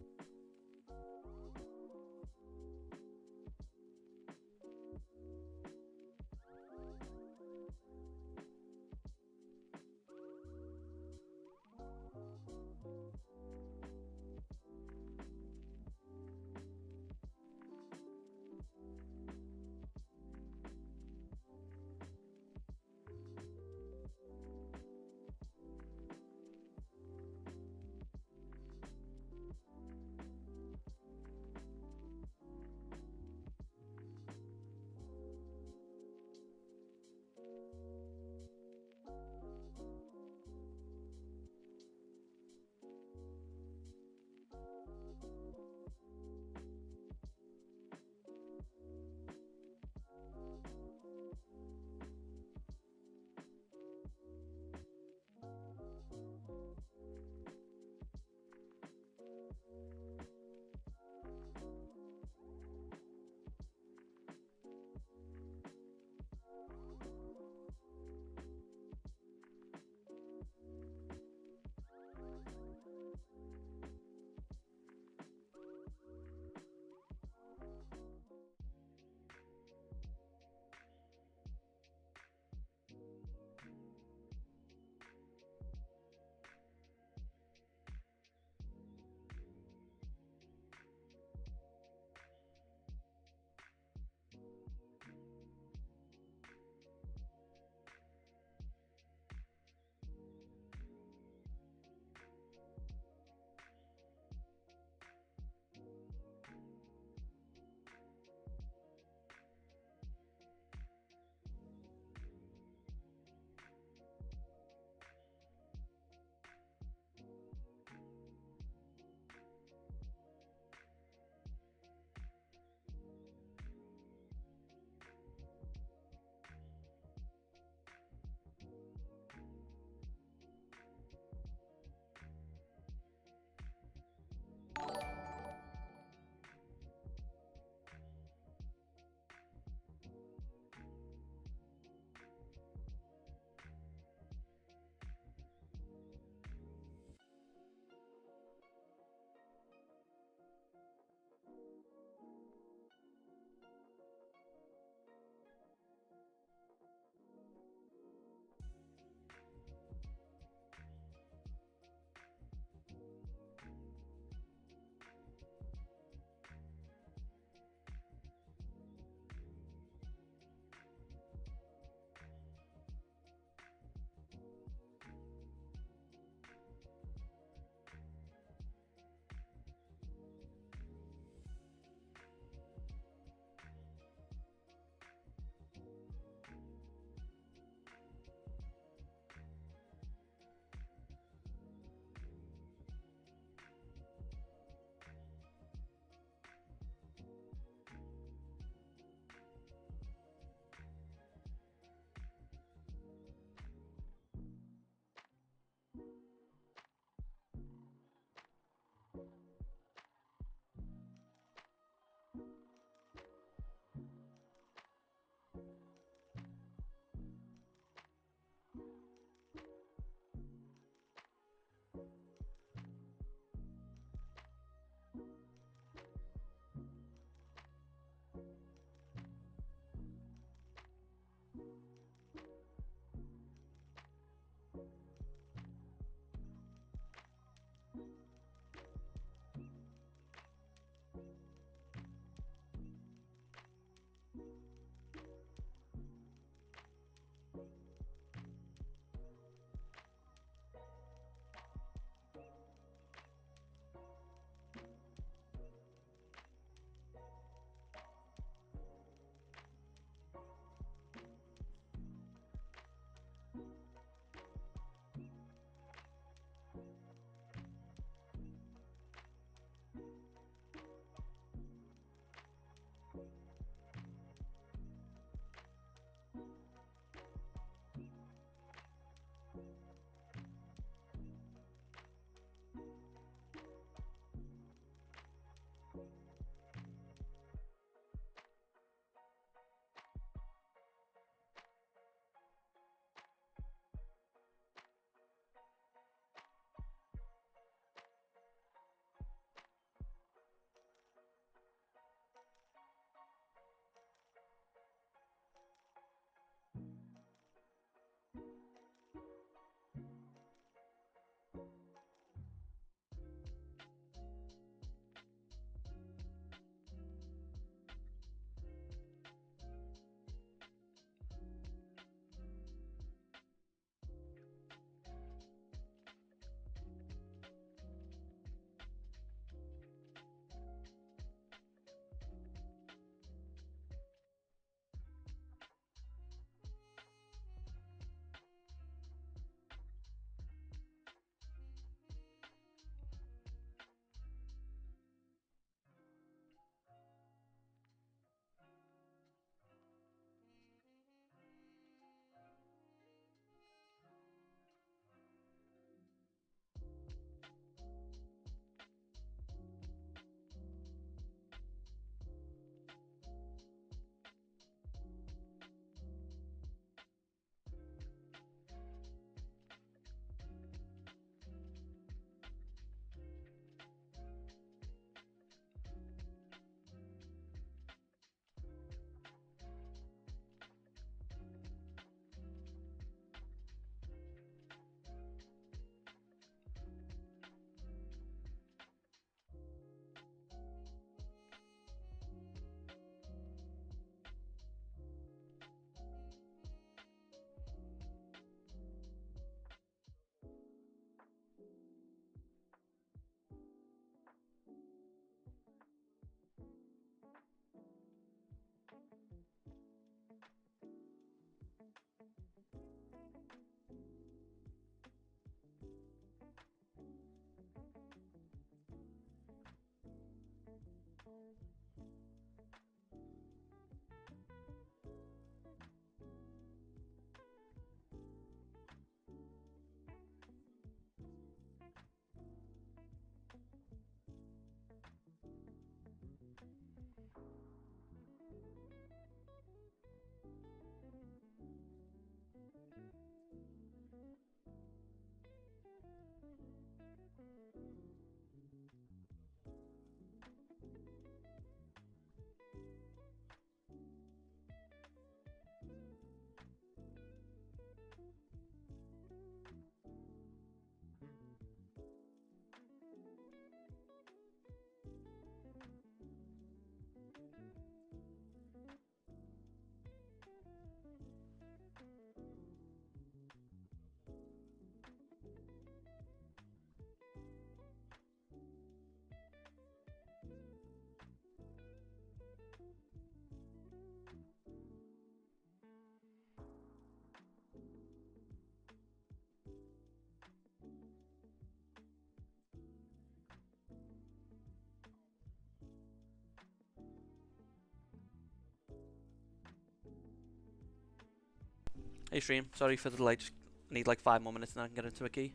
Hey stream, sorry for the delay, just need like 5 more minutes and I can get into a key.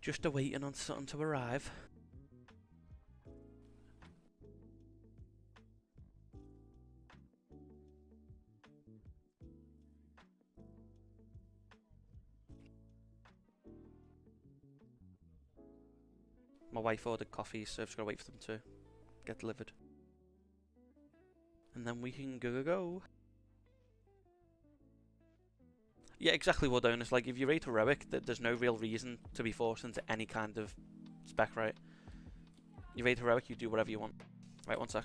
Just waiting on something to arrive. My wife ordered coffee, so I've just got to wait for them to get delivered. And then we can go. Yeah, exactly what It's like, if you rate heroic, there's no real reason to be forced into any kind of spec, right? You rate heroic, you do whatever you want. Right, one sec.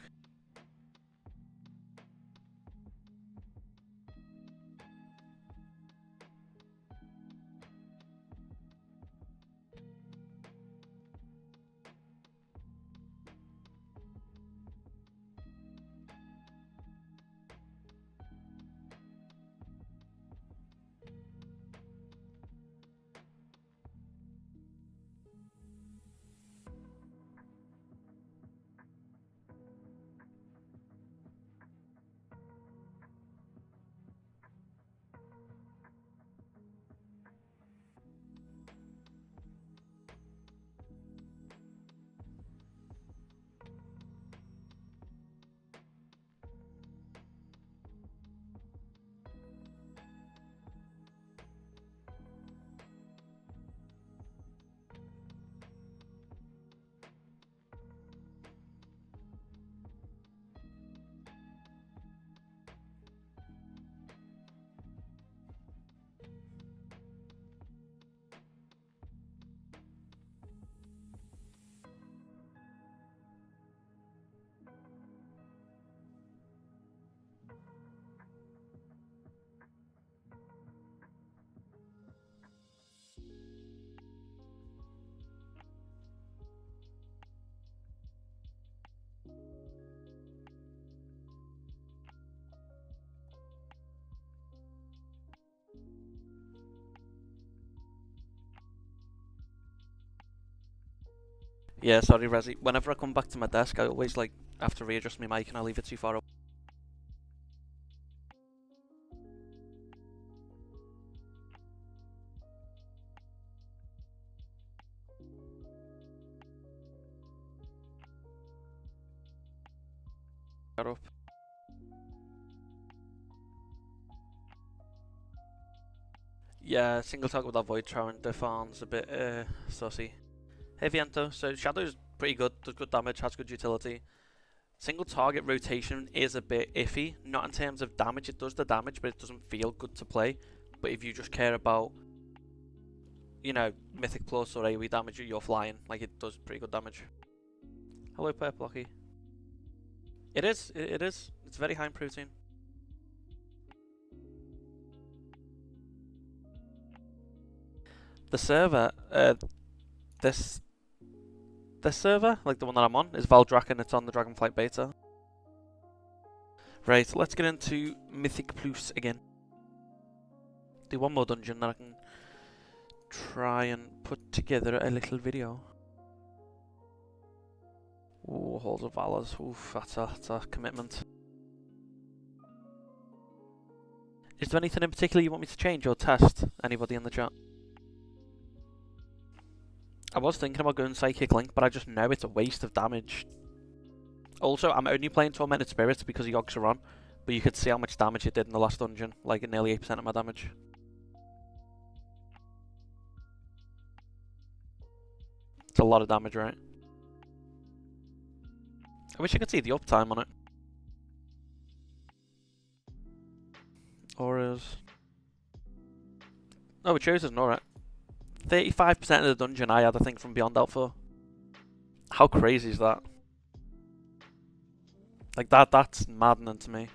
Yeah, sorry Rezzy. Whenever I come back to my desk, I always like have to readjust my mic and I leave it too far away. Up. Yeah, single target with that Void Torrent default's a bit sussy. Hey Viento, so Shadow's pretty good, does good damage, has good utility. Single target rotation is a bit iffy, not in terms of damage, it does the damage but it doesn't feel good to play. But if you just care about, you know, Mythic Plus or AOE damage, you're flying, like it does pretty good damage. Hello Purplocky. It is, it's very high in protein. The server, this server, like the one that I'm on, is Valdrac and it's on the Dragonflight beta. Right, let's get into Mythic Plus again. Do one more dungeon that I can try and put together a little video. Ooh, Halls of Valors. Oof, that's a commitment. Is there anything in particular you want me to change or test? Anybody in the chat? I was thinking about going Psychic Link, but I just know it's a waste of damage. Also, I'm only playing Tormented Spirits because Yogs are on, but you could see how much damage it did in the last dungeon, like nearly 8% of my damage. It's a lot of damage, right? I wish I could see the uptime on it. Auras. Oh, it shows us an aura. 35% of the dungeon I had, I think, from Beyond Alpha. How crazy is that? Like, that's maddening to me.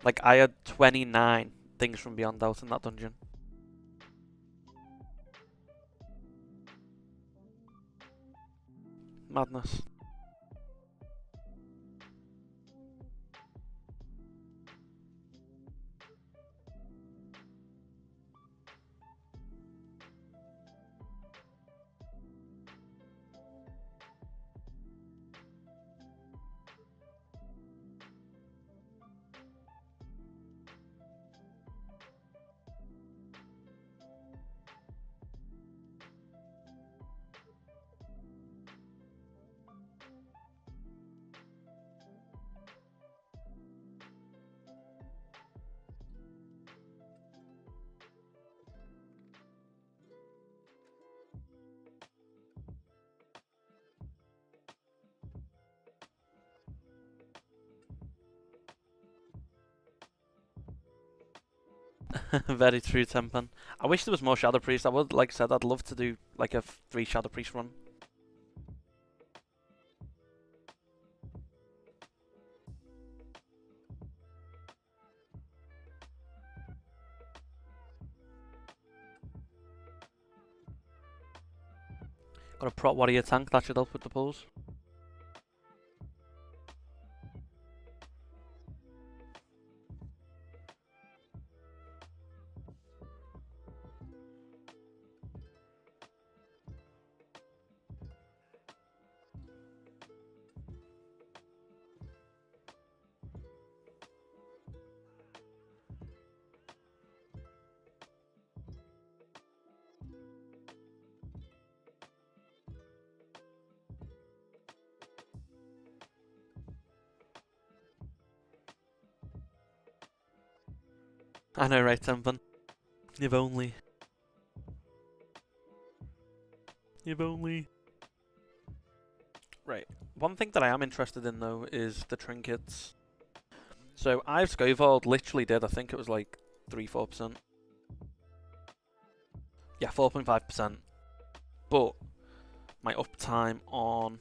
Like, I had 29 things from Beyond out in that dungeon. Madness. Very true, Tempen. I wish there was more Shadow Priest. I would, like I said, I'd love to do like a 3 Shadow Priest run. Got a prot warrior tank, that should help with the pulls. I know, right, Tempen? If only. If only. Right. One thing that I am interested in, though, is the trinkets. So, Ives Scovold literally did, I think it was like 3-4%. Yeah, 4.5%. But my uptime on...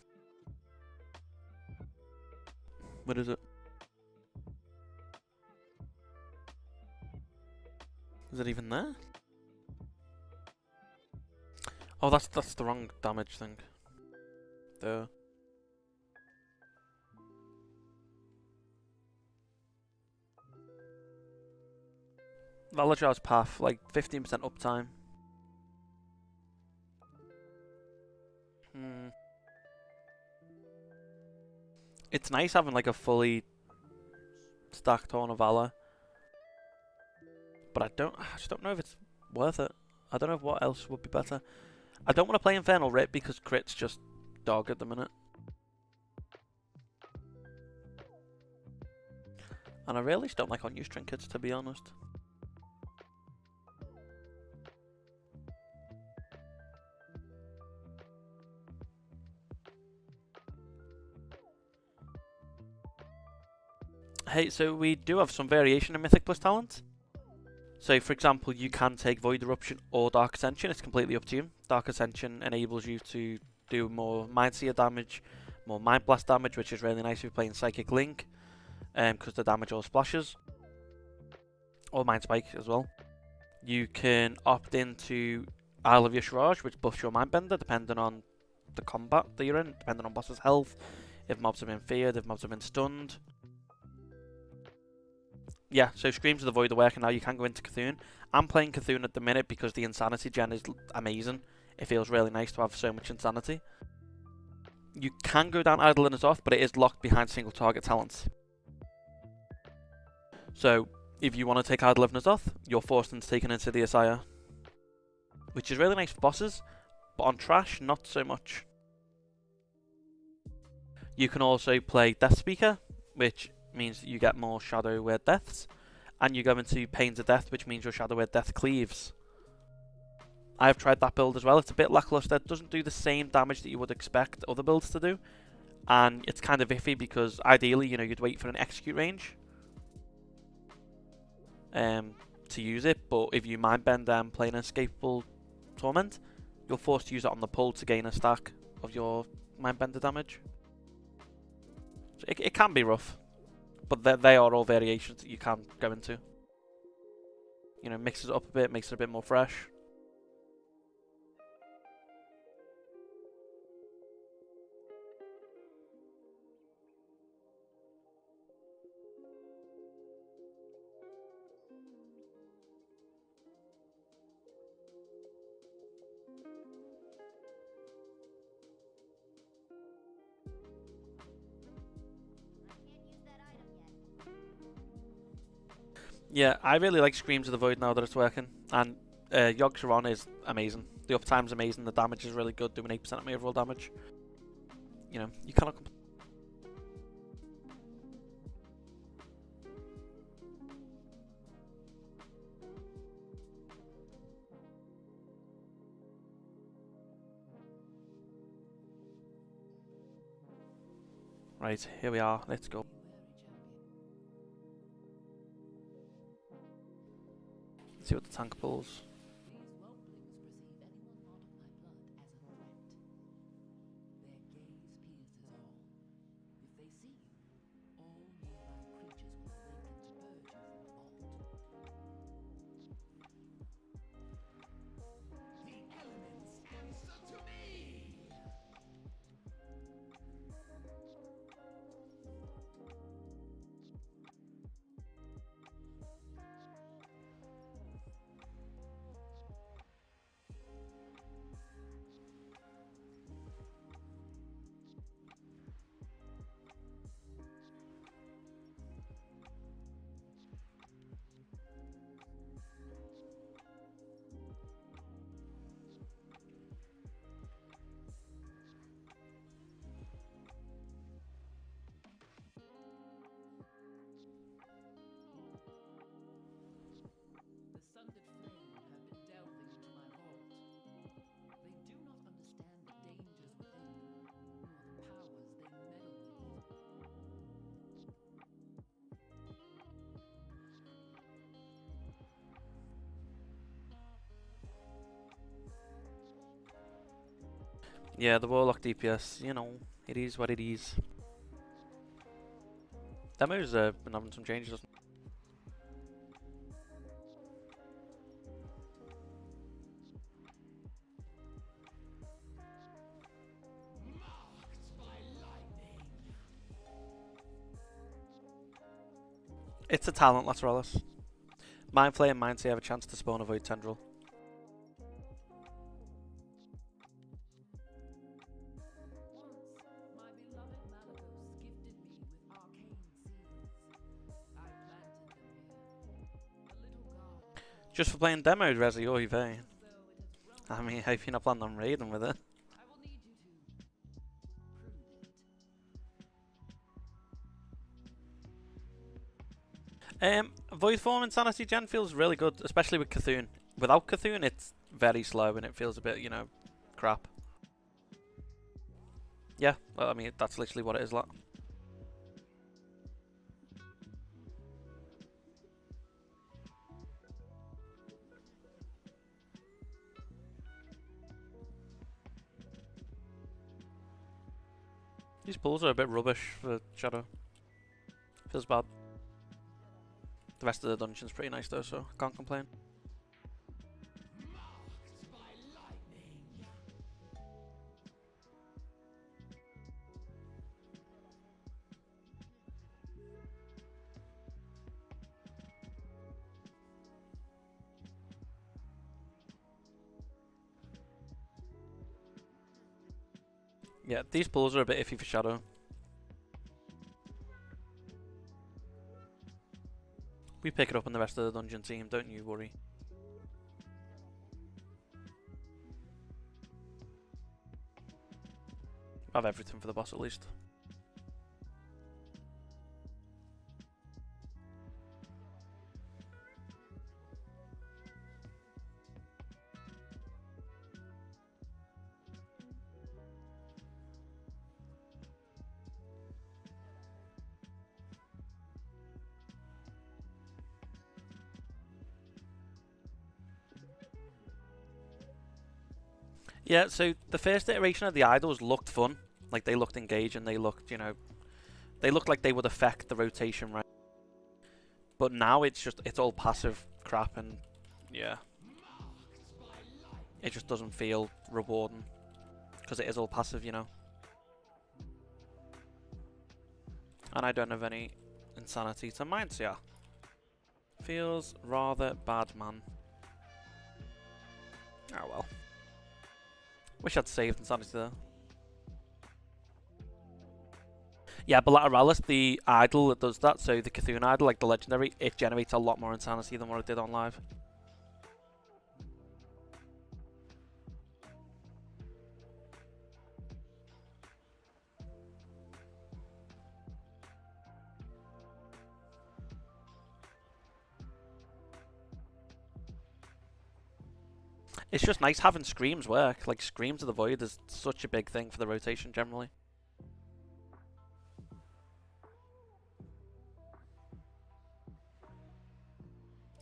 What is it? Is it even there? Oh, that's the wrong damage thing. There. Valajar's Path, like 15% uptime. It's nice having like a fully stacked Horn of Valor. But I just don't know if it's worth it. I don't know if what else would be better. I don't want to play Infernal Rip because crit's just dog at the minute. And I really just don't like unused trinkets, to be honest. Hey, so we do have some variation in Mythic plus talent. So, for example, you can take Void Eruption or Dark Ascension. It's completely up to you. Dark Ascension enables you to do more Mind Seer damage, more Mind Blast damage, which is really nice if you're playing Psychic Link, because the damage all splashes. Or Mind Spike as well. You can opt into Isle of Yashraj, which buffs your Mindbender, depending on the combat that you're in, depending on boss's health, if mobs have been feared, if mobs have been stunned. Yeah, so Screams of the Void are working now. You can go into Cthulhu. I'm playing Cthulhu at the minute because the Insanity gen is amazing. It feels really nice to have so much Insanity. You can go down Idle in Azoth, but it is locked behind single target talents. So, if you want to take Idle of Azoth, you're forced into taking Insidious Ire, which is really nice for bosses, but on Trash, not so much. You can also play Death Speaker, which means that you get more Shadow Word Deaths, and you go into Pains of Death, which means your Shadow Word Death cleaves. I've tried that build as well. It's a bit lackluster. It doesn't do the same damage that you would expect other builds to do, and it's kind of iffy because ideally, you know, you'd wait for an execute range to use it, but if you Mindbend and play an Escapable Torment, you're forced to use it on the pull to gain a stack of your Mindbender damage. So it can be rough. But they are all variations that you can go into. You know, mixes it up a bit, makes it a bit more fresh. Yeah, I really like Screams of the Void now that it's working. And Yogg-Saron is amazing. The uptime's amazing, the damage is really good, doing 8% of my overall damage. You know, you cannot complain. Right, here we are, let's go. Let's see what the tank pulls. These whelplings perceive anyone not of my blood as a threat. Their gaze pierces all. If they see you, all nearby creatures will awaken to purge you from the vault. The elements answer to me! The sundered flame have been delving into my vault. They do not understand the dangers within, nor the powers they meddle with. Yeah, the Warlock DPS, you know, it is what it is. Demo's been having some changes. Marked by lightning! It's a talent, Lateralis. Mind Flay and Mind Say have a chance to spawn a Void Tendril. Once, my beloved Malagos gifted me with arcane seeds. I planted them here. A little garden, Just for playing demo, Resi, oy vey. though it has grown. I mean, hope you're not planning on raiding with it. I will need you to prune it. Void Form Insanity Gen feels really good, especially with Cthulhu. Without Cthulhu, it's very slow and it feels a bit, you know, crap. Yeah, well, I mean, that's literally what it is like. These pulls are a bit rubbish for Shadow. Feels bad. The rest of the dungeon's pretty nice though, so I can't complain. Marked by lightning! Yeah, these pulls are a bit iffy for Shadow. We pick it up in the rest of the dungeon team, don't you worry. I have everything for the boss at least. Yeah, so the first iteration of the idols looked fun. Like, they looked engaging, they looked, you know, they looked like they would affect the rotation, right? But now it's just, it's all passive crap and, yeah. It just doesn't feel rewarding. Because it is all passive, you know. And I don't have any insanity to mind, so yeah. Feels rather bad, man. Oh well. Wish I'd saved insanity there. Yeah, but Lateralis, the idol that does that, so the Cthulhu idol, like the legendary, it generates a lot more insanity than what it did on live. It's just nice having screams work. Like, Screams of the Void is such a big thing for the rotation generally.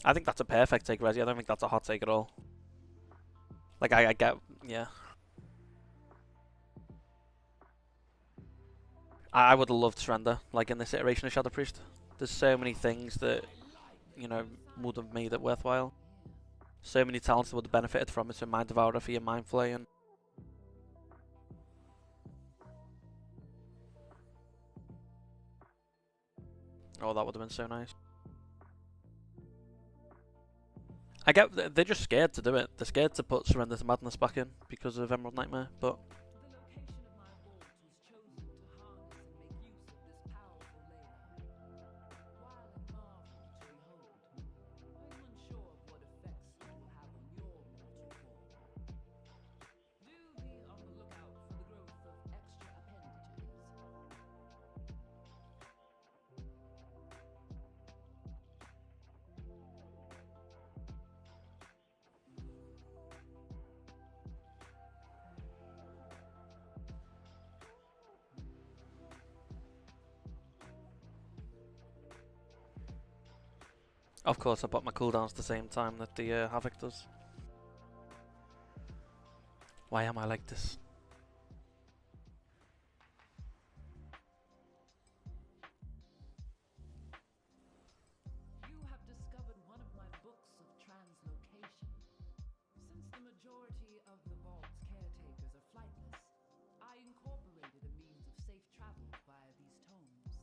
I think that's a perfect take, Resi. I don't think that's a hot take at all. Like, I get... Yeah. I would love to surrender, like, in this iteration of Shadow Priest. There's so many things that, you know, would have made it worthwhile. So many talents that would have benefited from it, so Mind Devourer for your Mind Flay and... Oh, that would have been so nice. I get they're just scared to do it. They're scared to put Surrender to Madness back in because of Emerald Nightmare, but... The location of my vault was chosen to harness and make use of this powerful layer. While it marveled to behold, I'm unsure of what effects it will have on your mortal form. Do be on the lookout for the growth of extra appendages. Of course, I put my cooldowns at the same time that the Havoc does. Why am I like this? You have discovered one of my books of translocation. Since the majority of the vault's caretakers are flightless, I incorporated a means of safe travel via these tomes.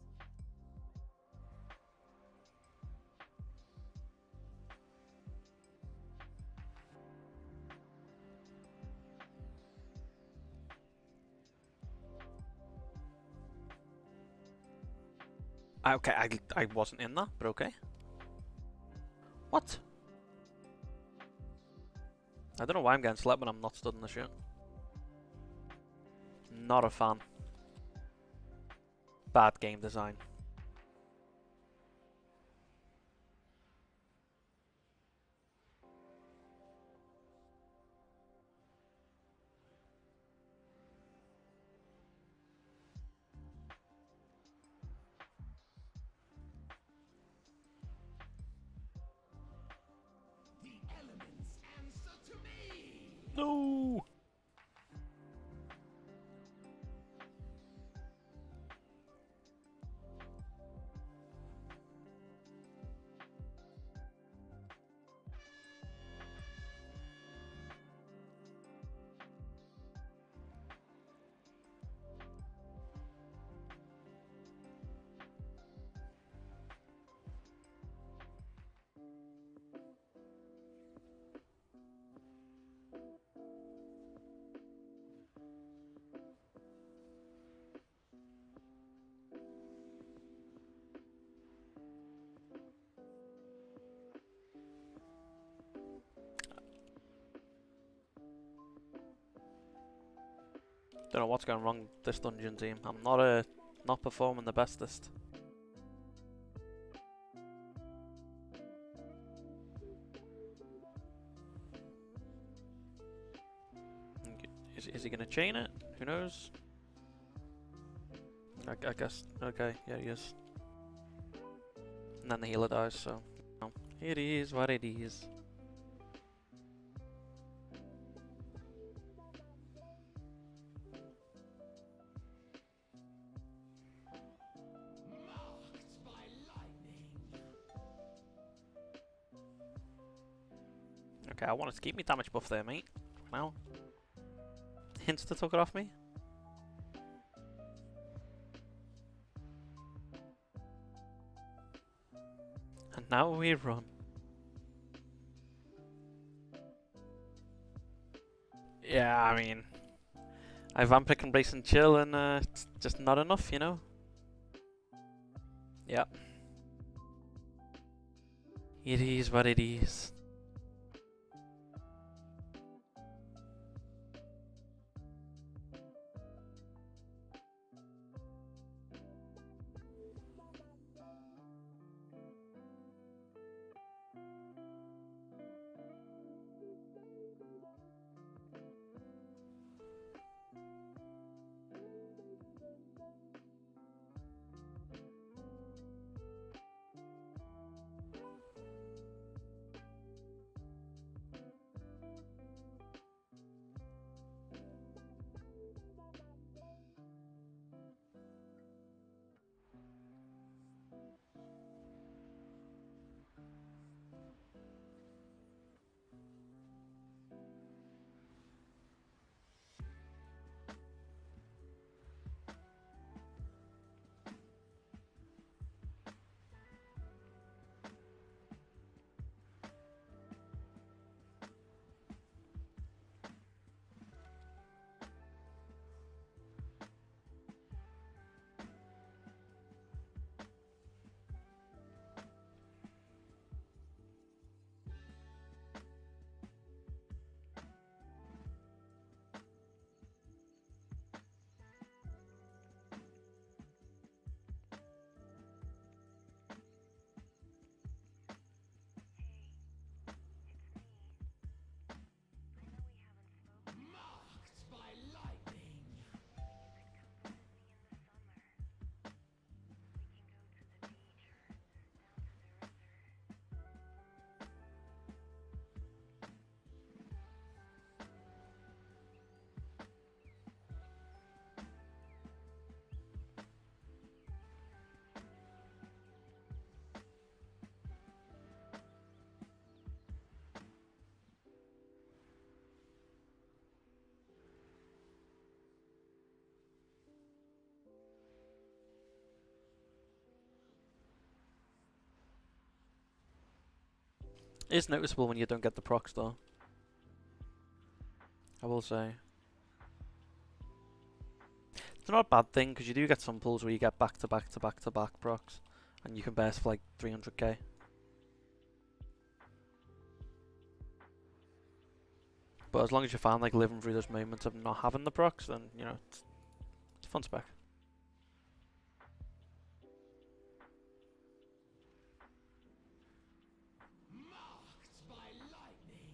Okay, I wasn't in that, but okay. What? I don't know why I'm getting slept when I'm not stood in the shit. Not a fan. Bad game design. The elements answer to me! No! Don't know what's going wrong with this dungeon team. I'm not performing the bestest. Is he gonna chain it? Who knows? I guess. Okay, yeah, he is. And then the healer dies, so it is what it is. Marked by lightning. Okay, I wanted to keep me damage buff there, mate. Well, Hinster took it off me. And now we run. Yeah, I mean, I Vampiric Embrace and Chill, and it's just not enough, you know? Yeah. It is what it is. It's noticeable when you don't get the procs though. I will say. It's not a bad thing because you do get some pulls where you get back to back to back to back procs, and you can burst for like 300k. But as long as you find like living through those moments of not having the procs, then you know it's a fun spec. Marked by lightning.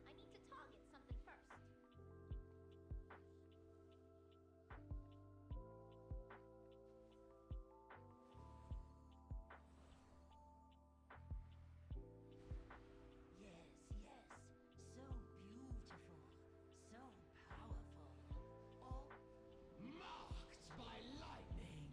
I need to target something first. Yes, yes. So beautiful. So powerful. Oh, Marked by lightning.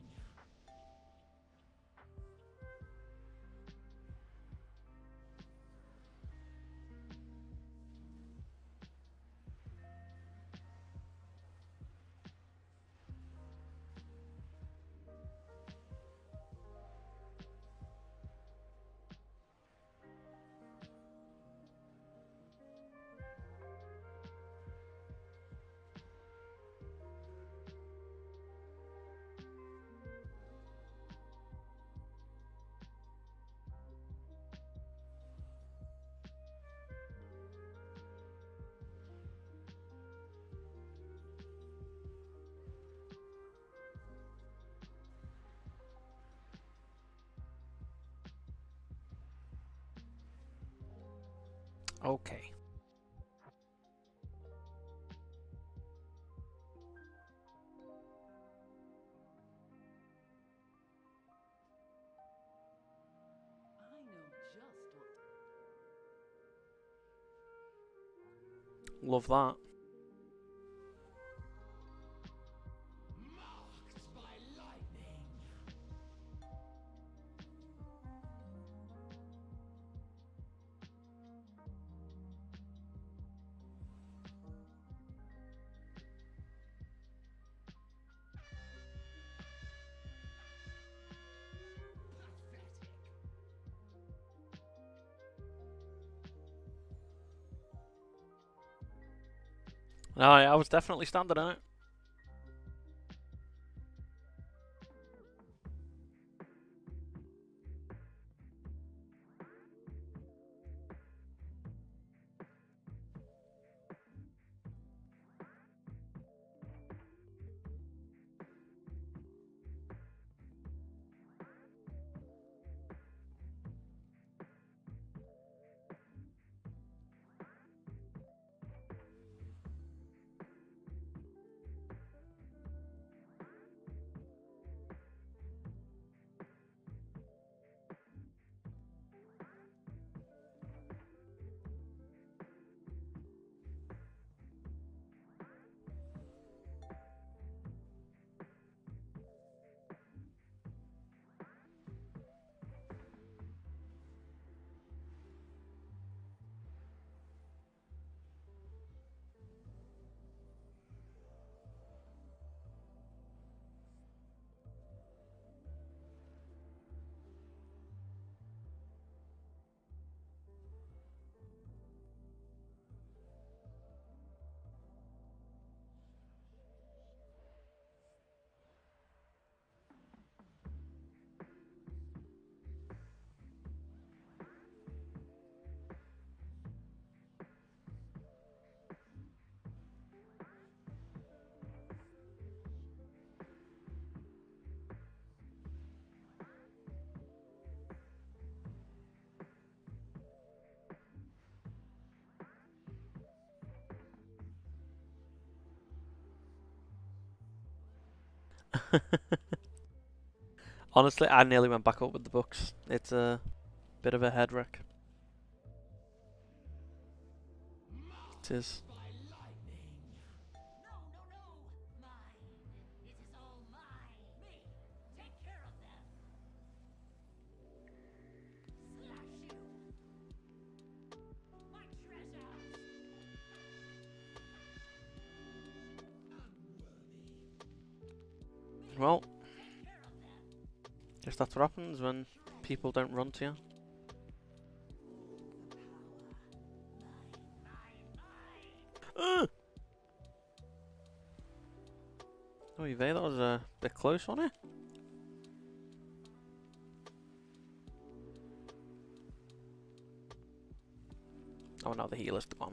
Okay. I know just what. Love that. Marked by lightning. Pathetic. No, I was definitely standing out. Honestly, I nearly went back up with the books. It's a bit of a head wreck. It is. Well, guess that's what happens when people don't run to you. Oh, Yve, that was a bit close, wasn't it? Oh no, the healer's gone.